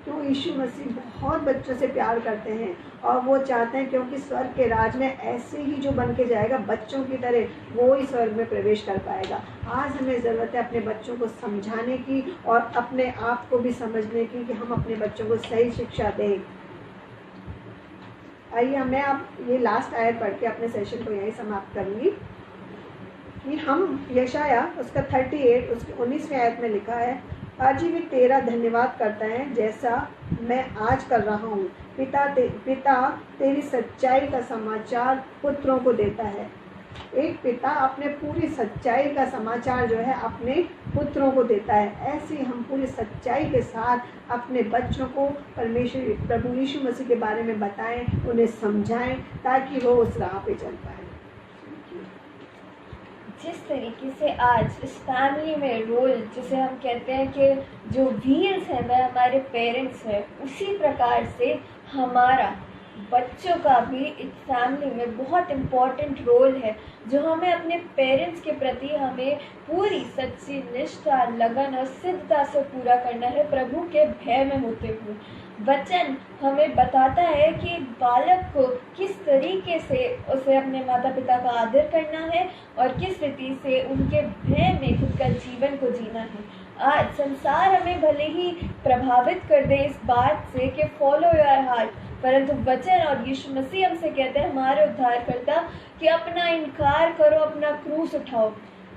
तो यीशु मसीह बहुत बच्चों से प्यार करते हैं और वो चाहते हैं क्योंकि स्वर्ग के राज में ऐसे ही जो बन के जाएगा बच्चों की तरह, वो ही स्वर्ग में प्रवेश कर पाएगा। आज हमें ज़रूरत है अपने बच्चों को समझाने की और अपने आप को भी समझने की कि हम अपने बच्चों को सही शिक्षा दें। आइए मैं अब ये लास्ट आयत पढ़ के अपने सेशन को यहीं समाप्त करूँगी कि हम यशाया उसका 38 उसकी 19वीं आयत में लिखा है, आजीविक तेरा धन्यवाद करता है जैसा मैं आज कर रहा हूँ। पिता तेरी सच्चाई का समाचार पुत्रों को देता है। एक पिता अपने पूरी सच्चाई का समाचार जो है अपने पुत्रों को देता है। ऐसे हम पूरी सच्चाई के साथ अपने बच्चों को परमेश्वर प्रभु यीशु मसीह के बारे में बताएं, उन्हें समझाएं ताकि वो उस राह पे चल पाए। जिस तरीके से आज इस फैमिली में रोल जिसे हम कहते हैं कि जो व्हील्स हैं वह हमारे पेरेंट्स हैं, उसी प्रकार से हमारा बच्चों का भी इस फैमिली में बहुत इम्पोर्टेंट रोल है, जो हमें अपने पेरेंट्स के प्रति हमें पूरी सच्ची निष्ठा, लगन और सिद्धता से पूरा करना है, प्रभु के भय में होते हुए। वचन हमें बताता है कि बालक को किस तरीके से उसे अपने माता पिता का आदर करना है और किस रीति से उनके भय में खुद का जीवन को जीना है। आज संसार हमें भले ही प्रभावित कर दे इस बात से कि फॉलो योर हार्ट, परंतु वचन और यीशु मसीह हमसे कहते हैं, हमारे उद्धारकर्ता, कि अपना इनकार करो, अपना क्रूस उठाओ।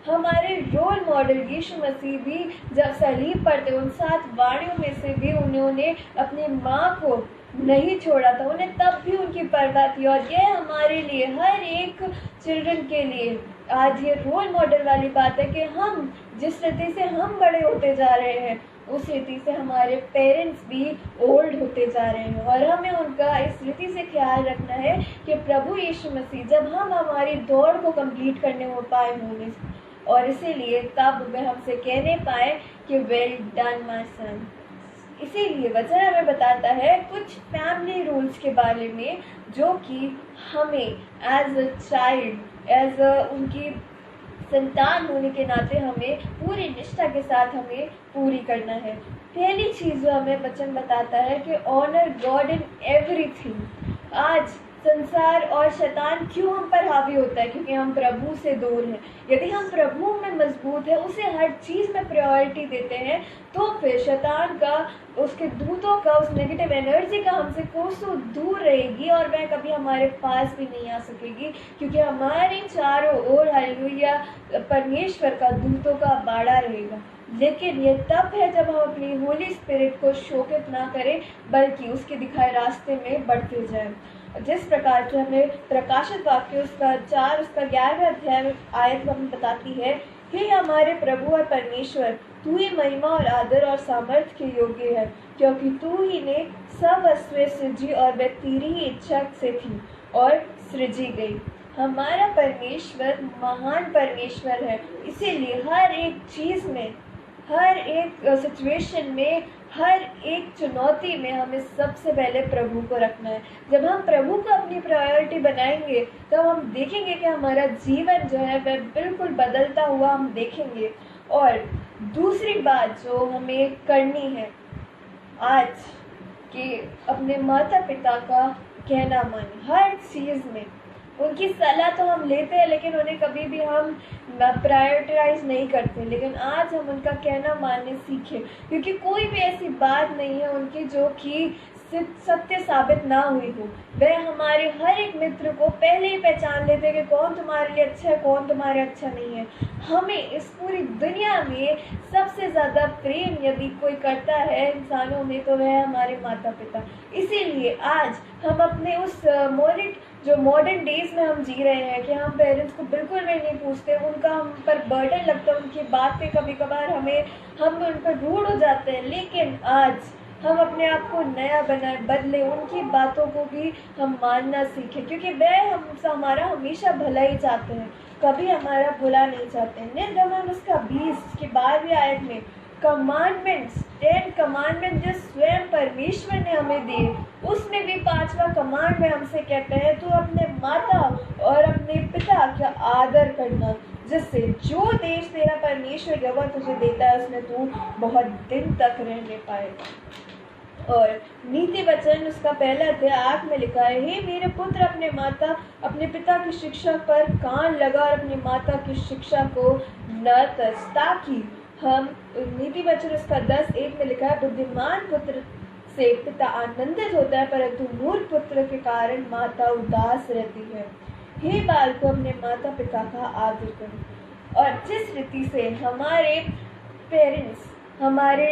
हमारे रोल मॉडल यीशु मसीह भी जब सलीब पर थे, उन 7 वाणियों में से भी उन्होंने अपनी माँ को नहीं छोड़ा था, उन्हें तब भी उनकी परवाह थी। और ये हमारे लिए, हर एक चिल्ड्रन के लिए आज ये रोल मॉडल वाली बात है कि हम जिस रीति से हम बड़े होते जा रहे हैं, उस रीति से हमारे पेरेंट्स भी ओल्ड होते जा रहे हैं। और हमें उनका इस रीति से ख्याल रखना है कि प्रभु यीशु मसीह जब हम हमारी दौड़ को कंप्लीट करने हो पाए होंगे, और इसीलिए तब वह हमसे कहने पाए कि वेल डन माय सन। इसीलिए वचन हमें बताता है कुछ फैमिली रूल्स के बारे में, जो कि हमें as a child, as a उनकी संतान होने के नाते हमें पूरी निष्ठा के साथ हमें पूरी करना है। पहली चीज़ जो हमें वचन बताता है कि ऑनर गॉड इन एवरीथिंग। आज संसार और शैतान क्यों हम पर हावी होता है? क्योंकि हम प्रभु से दूर हैं। यदि हम प्रभु में मजबूत है, उसे हर चीज़ में प्रायोरिटी देते हैं, तो फिर शैतान का, उसके दूतों का, उस नेगेटिव एनर्जी का हमसे कोसों दूर रहेगी और वह कभी हमारे पास भी नहीं आ सकेगी, क्योंकि हमारे चारों ओर हालेलुया परमेश्वर का दूतों का बाड़ा रहेगा। लेकिन ये तब है जब हम अपनी होली स्पिरिट को शोकित ना करें, बल्कि उसके दिखाए रास्ते में बढ़ते जाएं। जिस प्रकार से हमें प्रकाशित वाक्य उसका 4 उसका 11वां अध्याय आयत हमें बताती है, हे हमारे प्रभु और परमेश्वर, तू ही महिमा और आदर और सामर्थ्य के योग्य है, क्योंकि तू ही ने सब वस्तुएं सृजी और वह तेरी ही इच्छा से थी और सृजी गई। हमारा परमेश्वर महान परमेश्वर है, इसीलिए हर एक चीज़ में, हर एक सिचुएशन में, हर एक चुनौती में हमें सबसे पहले प्रभु को रखना है। जब हम प्रभु को अपनी प्रायोरिटी बनाएंगे, तब हम देखेंगे कि हमारा जीवन जो है वह बिल्कुल बदलता हुआ हम देखेंगे। और दूसरी बात जो हमें करनी है आज, कि अपने माता पिता का कहना माने हर चीज़ में। उनकी सलाह तो हम लेते हैं, लेकिन उन्हें कभी भी हम प्रायोरिटाइज नहीं करते। लेकिन आज हम उनका कहना मानने सीखें, क्योंकि कोई भी ऐसी बात नहीं है उनकी जो कि सत्य साबित ना हुई हो। वह हमारे हर एक मित्र को पहले ही पहचान लेते हैं कि कौन तुम्हारे लिए अच्छा है, कौन तुम्हारे अच्छा नहीं है। हमें इस पूरी दुनिया में सबसे ज़्यादा प्रेम यदि कोई करता है इंसानों में, तो वह हमारे माता पिता। इसीलिए आज हम अपने उस मॉडर्न डेज में हम जी रहे हैं कि हम पेरेंट्स को बिल्कुल भी नहीं पूछते, उनका हम पर बर्डन लगता है, उनकी बात पे कभी कभार हम उन पर रूड हो जाते हैं। लेकिन आज हम अपने आप को नया बदले, उनकी बातों को भी हम मानना सीखें, क्योंकि वह हमारा हमेशा भला ही चाहते हैं, कभी हमारा बुरा नहीं चाहते हैं। निर्गमन उसका 20 की 12वीं आयत में कमांडमेंट्स, 10 कमांडमेंट जो स्वयं परमेश्वर ने हमें दिए, उसमें भी 5वां कमांड में हमसे कहते हैं तू अपने माता और अपने पिता का आदर करना, जिससे जो देश तेरा परमेश्वर यहोवा तुझे देता है उसमें तू बहुत दिन तक रहने पाएगा। और नीति वचन उसका 1 अध्याय 8 में लिखा है, हे मेरे पुत्र अपने माता अपने पिता की शिक्षा पर कान लगा और अपनी माता की शिक्षा को न तरस, ताकि हम, नीति वचन उसका 10:1 में लिखा है, बुद्धिमान पुत्र से पिता आनंदित होता है, परंतु मूर्ख पुत्र के कारण माता उदास रहती है। हे बालकों, अपने माता पिता का आदर करो। और जिस रीति से हमारे पेरेंट्स हमारे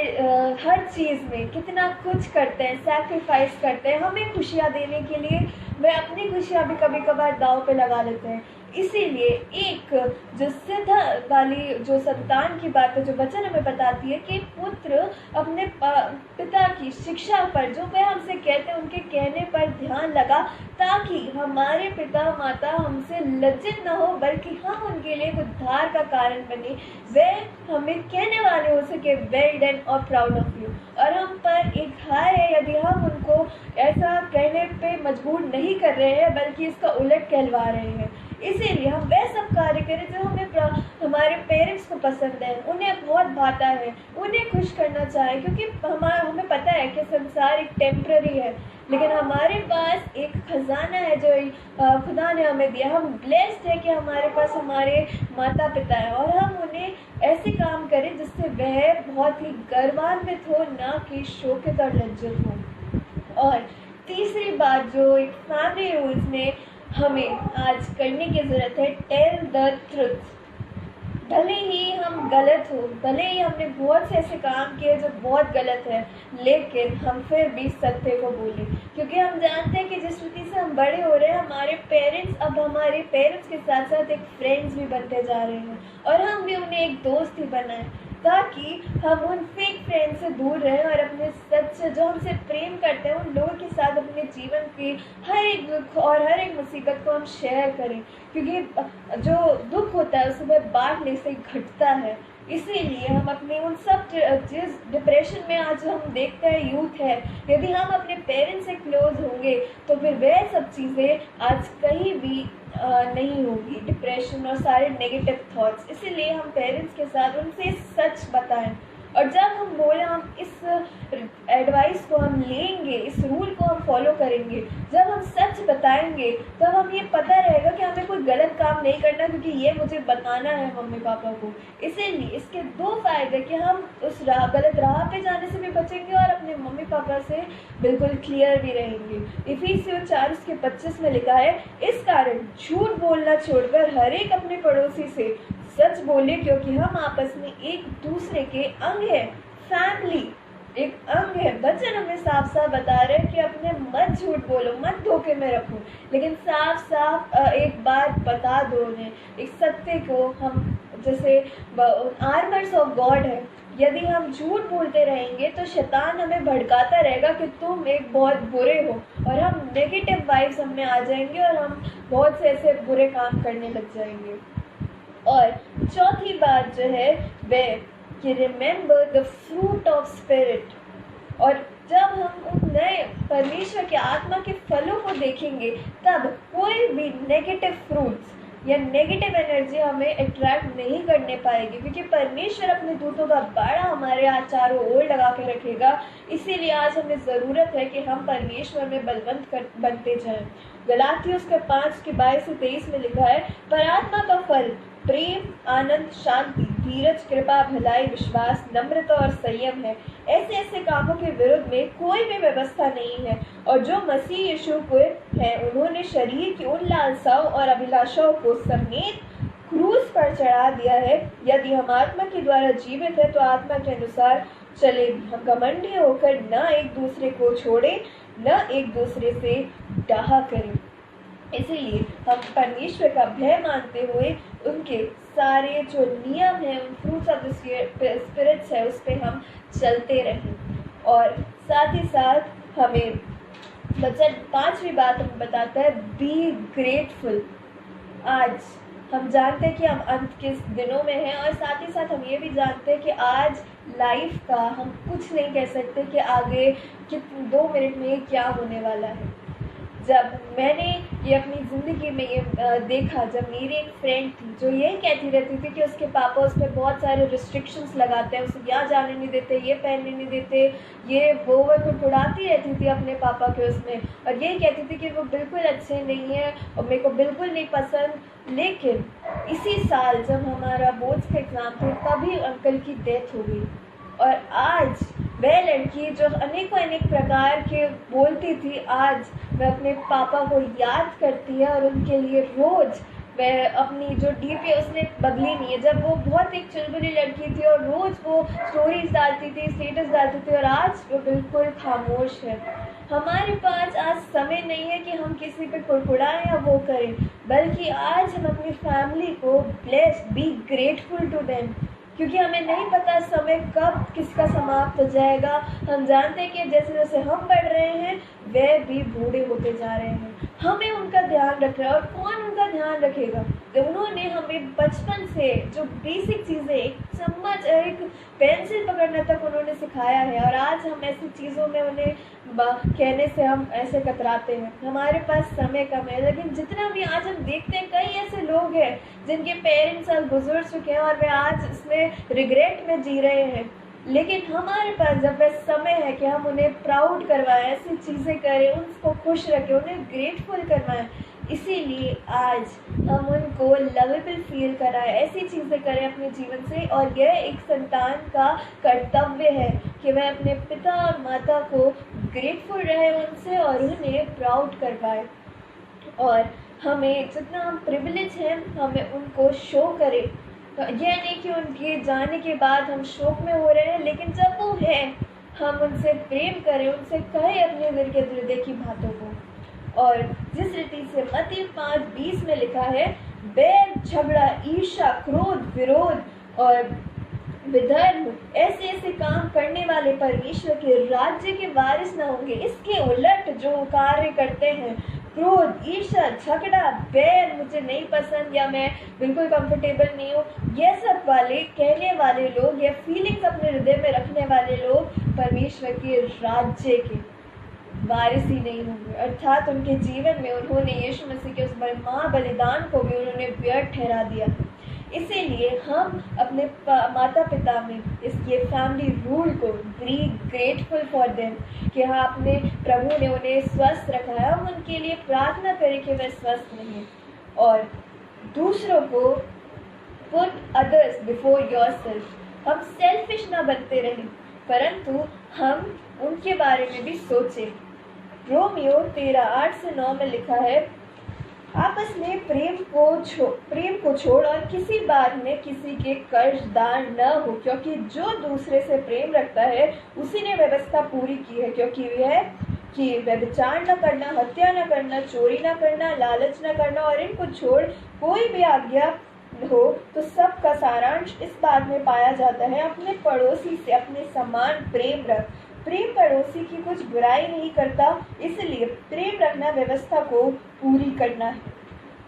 हर चीज़ में कितना कुछ करते हैं, सैक्रिफाइस करते हैं हमें खुशियाँ देने के लिए, वे अपनी खुशियाँ भी कभी कभार दांव पे लगा लेते हैं। इसीलिए एक जो सिद्ध वाली जो संतान की बात है, जो वचन हमें बताती है कि पुत्र अपने पिता की शिक्षा पर, जो वह हमसे कहते हैं उनके कहने पर ध्यान लगा, ताकि हमारे पिता माता हमसे लज्जित न हो, बल्कि हम उनके लिए उद्धार का कारण बने। वह हमें कहने वाले हो सके वेल डन और प्राउड ऑफ यू। और हम पर एक हाय है यदि हम उनको ऐसा कहने पे मजबूर नहीं कर रहे हैं, बल्कि इसका उलट कहलवा रहे हैं। इसीलिए हम वह सब कार्य करें जो हमारे पेरेंट्स को पसंद है, उन्हें बहुत भाता है, उन्हें खुश करना चाहे, क्योंकि हमें पता है कि संसार एक टेम्पररी है, लेकिन हमारे पास एक खजाना है जो खुदा ने हमें दिया। हम ब्लेस्ड है कि हमारे पास हमारे माता पिता है, और हम उन्हें ऐसे काम करें जिससे वह बहुत ही गर्वान्वित हो, ना कि शोकित और लज्जित हो। और तीसरी बात जो एक फैमिली रूल्स में हमें आज करने की ज़रूरत है, टेल द ट्रुथ। भले ही हम गलत हो, भले ही हमने बहुत से ऐसे काम किए जो बहुत गलत है, लेकिन हम फिर भी सत्य को बोलें, क्योंकि हम जानते हैं कि जिस रीति से हम बड़े हो रहे हैं, हमारे पेरेंट्स अब हमारे पेरेंट्स के साथ साथ एक फ्रेंड्स भी बनते जा रहे हैं, और हम भी उन्हें एक दोस्त ही बनाएं, ताकि हम उन फेक फ्रेंड से दूर रहें और अपने सच्चे जो हमसे प्रेम करते हैं उन लोगों के साथ अपने जीवन की हर एक दुख और हर एक मुसीबत को हम शेयर करें, क्योंकि जो दुख होता है उसमें बांटने से घटता है। इसीलिए हम अपने उन सब जिस डिप्रेशन में आज हम देखते हैं यूथ है, यदि हम अपने पेरेंट्स से क्लोज होंगे तो फिर वह सब चीज़ें आज कहीं भी नहीं होगी, डिप्रेशन और सारे नेगेटिव थॉट्स। इसीलिए हम पेरेंट्स के साथ उनसे सच बताएं, और जब हम बोले हम इस एडवाइस को हम लेंगे, इस रूल को हम फॉलो करेंगे, जब हम सच बताएंगे तब हम ये पता रहेगा कि हमें कोई गलत काम नहीं करना, क्योंकि ये मुझे बताना है मम्मी पापा को। इसीलिए इसके दो फायदे कि हम उस गलत राह पे जाने से भी बचेंगे और अपने मम्मी पापा से बिल्कुल क्लियर भी रहेंगे। इफिसियों 4:25 में लिखा है, इस कारण झूठ बोलना छोड़कर हर एक अपने पड़ोसी से सच बोले, क्योंकि हम आपस में एक दूसरे के अंग है। फैमिली एक अंग है। वचन हमें साफ साफ बता रहे हैं कि अपने मत झूठ बोलो, मत धोखे में रखो, लेकिन साफ साफ एक बात बता दो उन्हें, एक सत्य को। हम जैसे आर्मर्स ऑफ गॉड है, यदि हम झूठ बोलते रहेंगे तो शैतान हमें भड़काता रहेगा कि तुम एक बहुत बुरे हो, और हम नेगेटिव वाइब्स हमें आ जाएंगे और हम बहुत से ऐसे बुरे काम करने लग जाएंगे। और चौथी बात जो है वह कि remember the fruit of spirit. और जब हम उन नए परमेश्वर के आत्मा के फलों को देखेंगे, तब कोई भी नेगेटिव फ्रूट्स या नेगेटिव एनर्जी हमें अट्रैक्ट नहीं करने पाएगी, क्योंकि परमेश्वर अपने दूतों का बाड़ा हमारे चारों ओर लगा के रखेगा। इसीलिए आज हमें ज़रूरत है कि हम परमेश्वर में बलवंत बनते जाएं। गलातियों 5:22-23 में लिखा है, पर आत्मा का फल प्रेम, आनंद, शांति, धीरज, कृपा, भलाई, विश्वास, नम्रता और संयम है। ऐसे ऐसे कामों के विरुद्ध में कोई भी व्यवस्था नहीं है। और जो मसीह यीशु को है, उन्होंने शरीर की उन लालसाओं और अभिलाषाओं को समेत क्रूस पर चढ़ा दिया है। यदि हम आत्मा के द्वारा जीवित है तो आत्मा के अनुसार चले। हम घमंडी होकर न एक दूसरे को छोड़े, न एक दूसरे से डाहा करें। इसलिए हम परमेश्वर का भय मानते हुए उनके सारे जो नियम हैं, उन फ्रूट्स ऑफ द स्पिरिट्स है, उस पर हम चलते रहें। और साथ ही साथ हमें वचन 5वीं बात हमें बताता है, बी ग्रेटफुल। आज हम जानते हैं कि हम अंत के दिनों में हैं, और साथ ही साथ हम ये भी जानते हैं कि आज लाइफ का हम कुछ नहीं कह सकते कि आगे 2 मिनट में क्या होने वाला है। जब मैंने ये अपनी ज़िंदगी में ये देखा, जब मेरी एक फ्रेंड थी जो यही कहती रहती थी कि उसके पापा उस पर बहुत सारे रिस्ट्रिक्शंस लगाते हैं, उसे यहाँ जाने नहीं देते, ये पहनने नहीं देते, ये वो कुड़ाती रहती थी अपने पापा के उसमें, और यही कहती थी कि वो बिल्कुल अच्छे नहीं है और मेरे को बिल्कुल नहीं पसंद। लेकिन इसी साल जब हमारा बोर्ड्स का एग्ज़ाम थे, तभी अंकल की डेथ हो गई। और आज वह लड़की जो अनेकों अनेक प्रकार के बोलती थी, आज वह अपने पापा को याद करती है, और उनके लिए रोज़ वह अपनी जो डीपी है उसने बदली नहीं है। जब वो बहुत एक चुलबुली लड़की थी और रोज़ वो स्टोरीज डालती थी, स्टेटस डालती थी, और आज वो बिल्कुल खामोश है। हमारे पास आज समय नहीं है कि हम किसी पे कुड़कुड़ाएं या वो करें, बल्कि आज हम अपनी फैमिली को bless, be grateful to them, क्योंकि हमें नहीं पता समय कब किसका समाप्त हो जाएगा। हम जानते हैं कि जैसे जैसे हम बढ़ रहे हैं, वे भी बूढ़े होते जा रहे हैं। हमें उनका ध्यान रखना है, और कौन उनका ध्यान रखेगा? उन्होंने हमें बचपन से जो बेसिक चीज़ें, एक चम्मच, एक पेंसिल पकड़ना तक उन्होंने सिखाया है, और आज हम ऐसी चीज़ों में उन्हें कहने से हम ऐसे कतराते हैं। हमारे पास समय कम है, लेकिन जितना भी आज हम देखते हैं, कई ऐसे लोग हैं जिनके पेरेंट्स अब गुजर चुके हैं और वे आज इसमें रिग्रेट में जी रहे हैं। लेकिन हमारे पास जब वह समय है कि हम उन्हें प्राउड करवाएं, ऐसी चीज़ें करें, उनको खुश रखें, उन्हें ग्रेटफुल करवाएं, इसीलिए आज हम उनको लवेबल फील कराएं, ऐसी चीज़ें करें अपने जीवन से। और यह एक संतान का कर्तव्य है कि वह अपने पिता और माता को ग्रेटफुल रहे उनसे और उन्हें प्राउड करवाए। और हमें जितना हम प्रिविलेज हैं, हमें उनको शो करें। तो यह नहीं कि उनके जाने के बाद हम शोक में हो रहे हैं, लेकिन जब वो है हम उनसे प्रेम करें, उनसे कहें अपने दिल के हृदय की बातों को। और जिस रीति से मत्ती 5:20 में लिखा है, बैर, झगड़ा, ईर्ष्या, क्रोध, विरोध और विधर्म ऐसे ऐसे काम करने वाले परमेश्वर के राज्य के वारिस न होंगे। इसके उलट जो कार्य करते हैं, क्रोध, ईर्ष्या, झगड़ा, बैर, मुझे नहीं पसंद या मैं बिल्कुल कंफर्टेबल नहीं हूँ, ये सब वाले कहने वाले लोग या फीलिंग्स अपने हृदय में रखने वाले लोग परमेश्वर के राज्य के वारिस ही नहीं होंगे। अर्थात उनके जीवन में उन्होंने यीशु मसीह के उस महाबलिदान को भी उन्होंने व्यर्थ ठहरा दिया। इसीलिए हम अपने माता पिता में ये फैमिली रूल को बी ग्रेटफुल फॉर देम कि हाँ, अपने प्रभु ने उन्हें स्वस्थ रखा है, हम उनके लिए प्रार्थना करें कि वे स्वस्थ रहें और दूसरों को पुट अदर्स बिफोर योरसेल्फ। हम सेल्फिश ना बनते रहें, परंतु हम उनके बारे में भी सोचें। रोमियो 13:8-9 में लिखा है, आपस में प्रेम को छोड़ और किसी बात में किसी के कर्जदार न हो, क्योंकि जो दूसरे से प्रेम रखता है उसी ने व्यवस्था पूरी की है। क्योंकि यह कि व्यभिचार न करना, हत्या न करना, चोरी न करना, लालच न करना और इनको छोड़ कोई भी आज्ञा हो तो सबका सारांश इस बात में पाया जाता है, अपने पड़ोसी से अपने समान प्रेम रख। प्रेम पड़ोसी की कुछ बुराई नहीं करता, इसलिए प्रेम रखना व्यवस्था को पूरी करना है।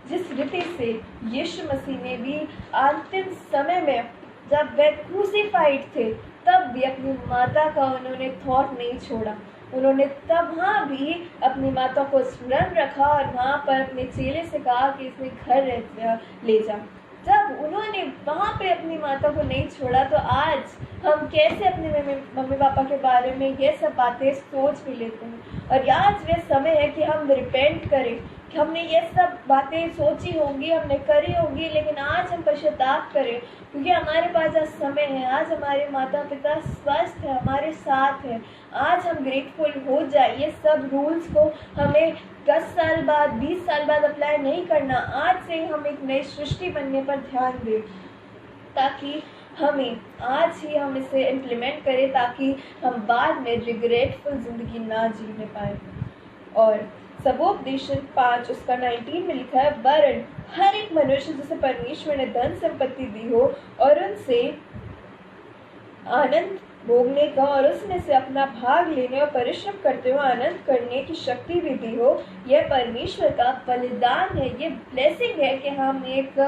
जिस रीति से यीशु मसीह ने भी अंतिम समय में जब वे क्रूसिफाइड थे तब भी अपनी माता का उन्होंने थॉट नहीं छोड़ा। उन्होंने तब वहाँ भी अपनी माता को स्मरण रखा और वहाँ पर अपने चेले से कहा कि इसे घर ले जा। जब उन्होंने वहाँ पे अपनी माता को नहीं छोड़ा तो आज हम कैसे अपने मम्मी पापा के बारे में ये सब बातें सोच भी लेते हैं। और आज वे समय है कि हम रिपेंट करें कि हमने ये सब बातें सोची होंगी, हमने करी होंगी, लेकिन आज हम पश्चाताप करें क्योंकि हमारे पास आज समय है। आज हमारे माता पिता स्वस्थ है, हमारे साथ है। आज हम ग्रेटफुल हो जाए। ये सब रूल्स को हमें 10 साल बाद 20 साल बाद अप्लाई नहीं करना, आज से हम एक नई सृष्टि बनने पर ध्यान दें ताकि हमें आज ही हम इसे इम्प्लीमेंट करें ताकि हम बाद में रिग्रेटफुल ज़िंदगी ना जीने पाए। और सबोपदेशन 5:19 में लिखा है, वरन हर एक मनुष्य जिसे परमेश्वर ने धन संपत्ति दी हो और उनसे आनंद भोगने का और उसमें से अपना भाग लेने और परिश्रम करते हुए आनंद करने की शक्ति भी दी हो, यह परमेश्वर का बलिदान है। ये ब्लेसिंग है कि हम एक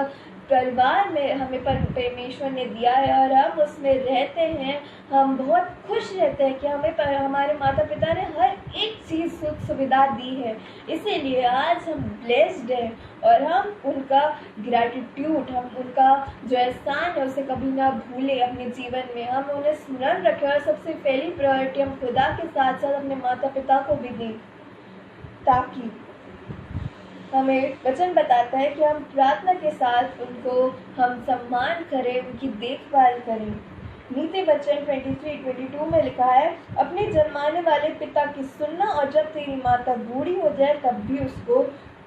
परिवार में हमें परमेश्वर ने दिया है और हम उसमें रहते हैं। हम बहुत खुश रहते हैं कि हमें हमारे माता पिता ने हर एक चीज़ सुख सुविधा दी है। इसीलिए आज हम ब्लेस्ड हैं और हम उनका ग्रैटिट्यूड, हम उनका जो एहसान है उसे कभी ना भूलें अपने जीवन में। हम उन्हें स्मरण रखें और सबसे पहली प्रायोरिटी हम खुदा के साथ साथ अपने माता पिता को भी दें, ताकि हमें वचन बताता है कि हम प्रार्थना के साथ उनको हम सम्मान करें, उनकी देखभाल करें। नीति वचन 23:22 में लिखा है, अपने जन्माने वाले पिता की सुनना और जब तेरी माता बूढ़ी हो जाए तब भी उसको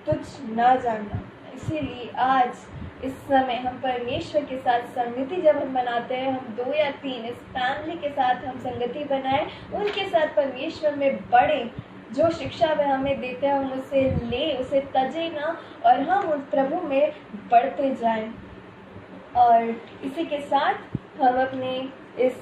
तुच्छ ना जानना। इसीलिए आज इस समय हम परमेश्वर के साथ संगति जब हम बनाते हैं, हम 2 या 3 इस फैमिली के साथ हम संगति बनाएं, उनके साथ परमेश्वर में बढ़ें। जो शिक्षा वे हमें देते हैं हम उसे लें, उसे तजें ना और हम उस प्रभु में बढ़ते जाएं। और इसी के साथ हम अपने इस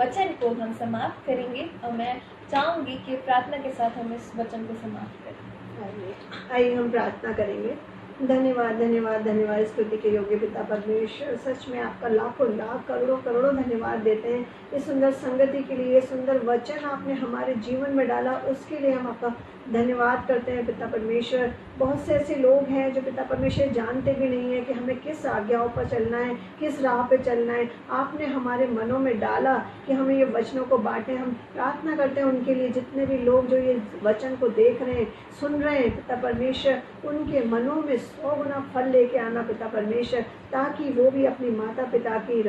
वचन को हम समाप्त करेंगे और मैं चाहूँगी कि प्रार्थना के साथ हम इस वचन को समाप्त करें। आइए हम प्रार्थना करेंगे। धन्यवाद धन्यवाद धन्यवाद स्तुति के योग्य पिता परमेश्वर, सच में आपका लाखों लाख करोड़ों करोड़ों धन्यवाद देते हैं इस सुंदर संगति के लिए। सुंदर वचन आपने हमारे जीवन में डाला, उसके लिए हम आपका धन्यवाद करते हैं पिता परमेश्वर। बहुत से ऐसे लोग हैं जो पिता परमेश्वर जानते भी नहीं है कि हमें किस आज्ञाओं पर चलना है, किस राह पे चलना है। आपने हमारे मनों में डाला कि हमें ये वचनों को बांटें। हम प्रार्थना करते हैं उनके लिए, जितने भी लोग जो ये वचन को देख रहे हैं, सुन रहे हैं पिता परमेश्वर, उनके मनों में 100 गुना फल लेके आना पिता परमेश्वर, ताकि वो भी अपनी माता पिता की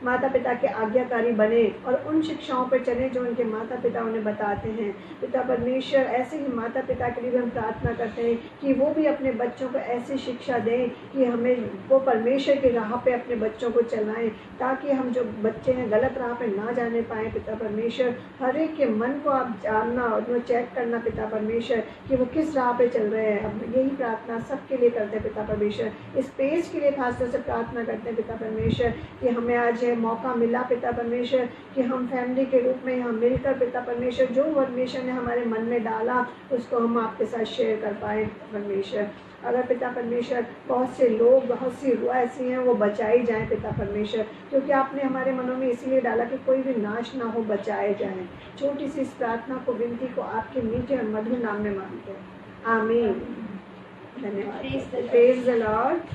माता पिता के आज्ञाकारी बने और उन शिक्षाओं पर चले जो उनके माता पिता उन्हें बताते हैं। पिता परमेश्वर, ऐसे ही माता पिता के लिए भी हम प्रार्थना करते हैं कि वो भी अपने बच्चों को ऐसी शिक्षा दें कि हमें वो परमेश्वर की राह पे अपने बच्चों को चलाएं, ताकि हम जो बच्चे हैं गलत राह पे ना जाने पाएँ। पिता परमेश्वर, हर एक के मन को आप जानना और वो चेक करना पिता परमेश्वर कि वो किस राह पे चल रहे हैं। हम यही प्रार्थना सबके लिए करते हैं पिता परमेश्वर। इस पेज के लिए खासतौर से प्रार्थना करते हैं पिता परमेश्वर कि हमें आज ये मौका मिला पिता परमेश्वर कि हम फैमिली के रूप में यहाँ मिलकर पिता परमेश्वर जो परमेश्वर ने हमारे मन में डाला उसको हम आपके साथ शेयर कर पाए परमेश्वर। अगर पिता परमेश्वर बहुत से लोग, बहुत सी रुआ ऐसी हैं वो बचाई जाएं पिता परमेश्वर, क्योंकि आपने हमारे मनों में इसीलिए डाला कि कोई भी नाश ना हो, बचाए जाएं। छोटी सी इस प्रार्थना को, विनती को आपके मीठे और मधुर नाम में मांगते हैं, आमीन। धन्यवाद। Praise the Lord.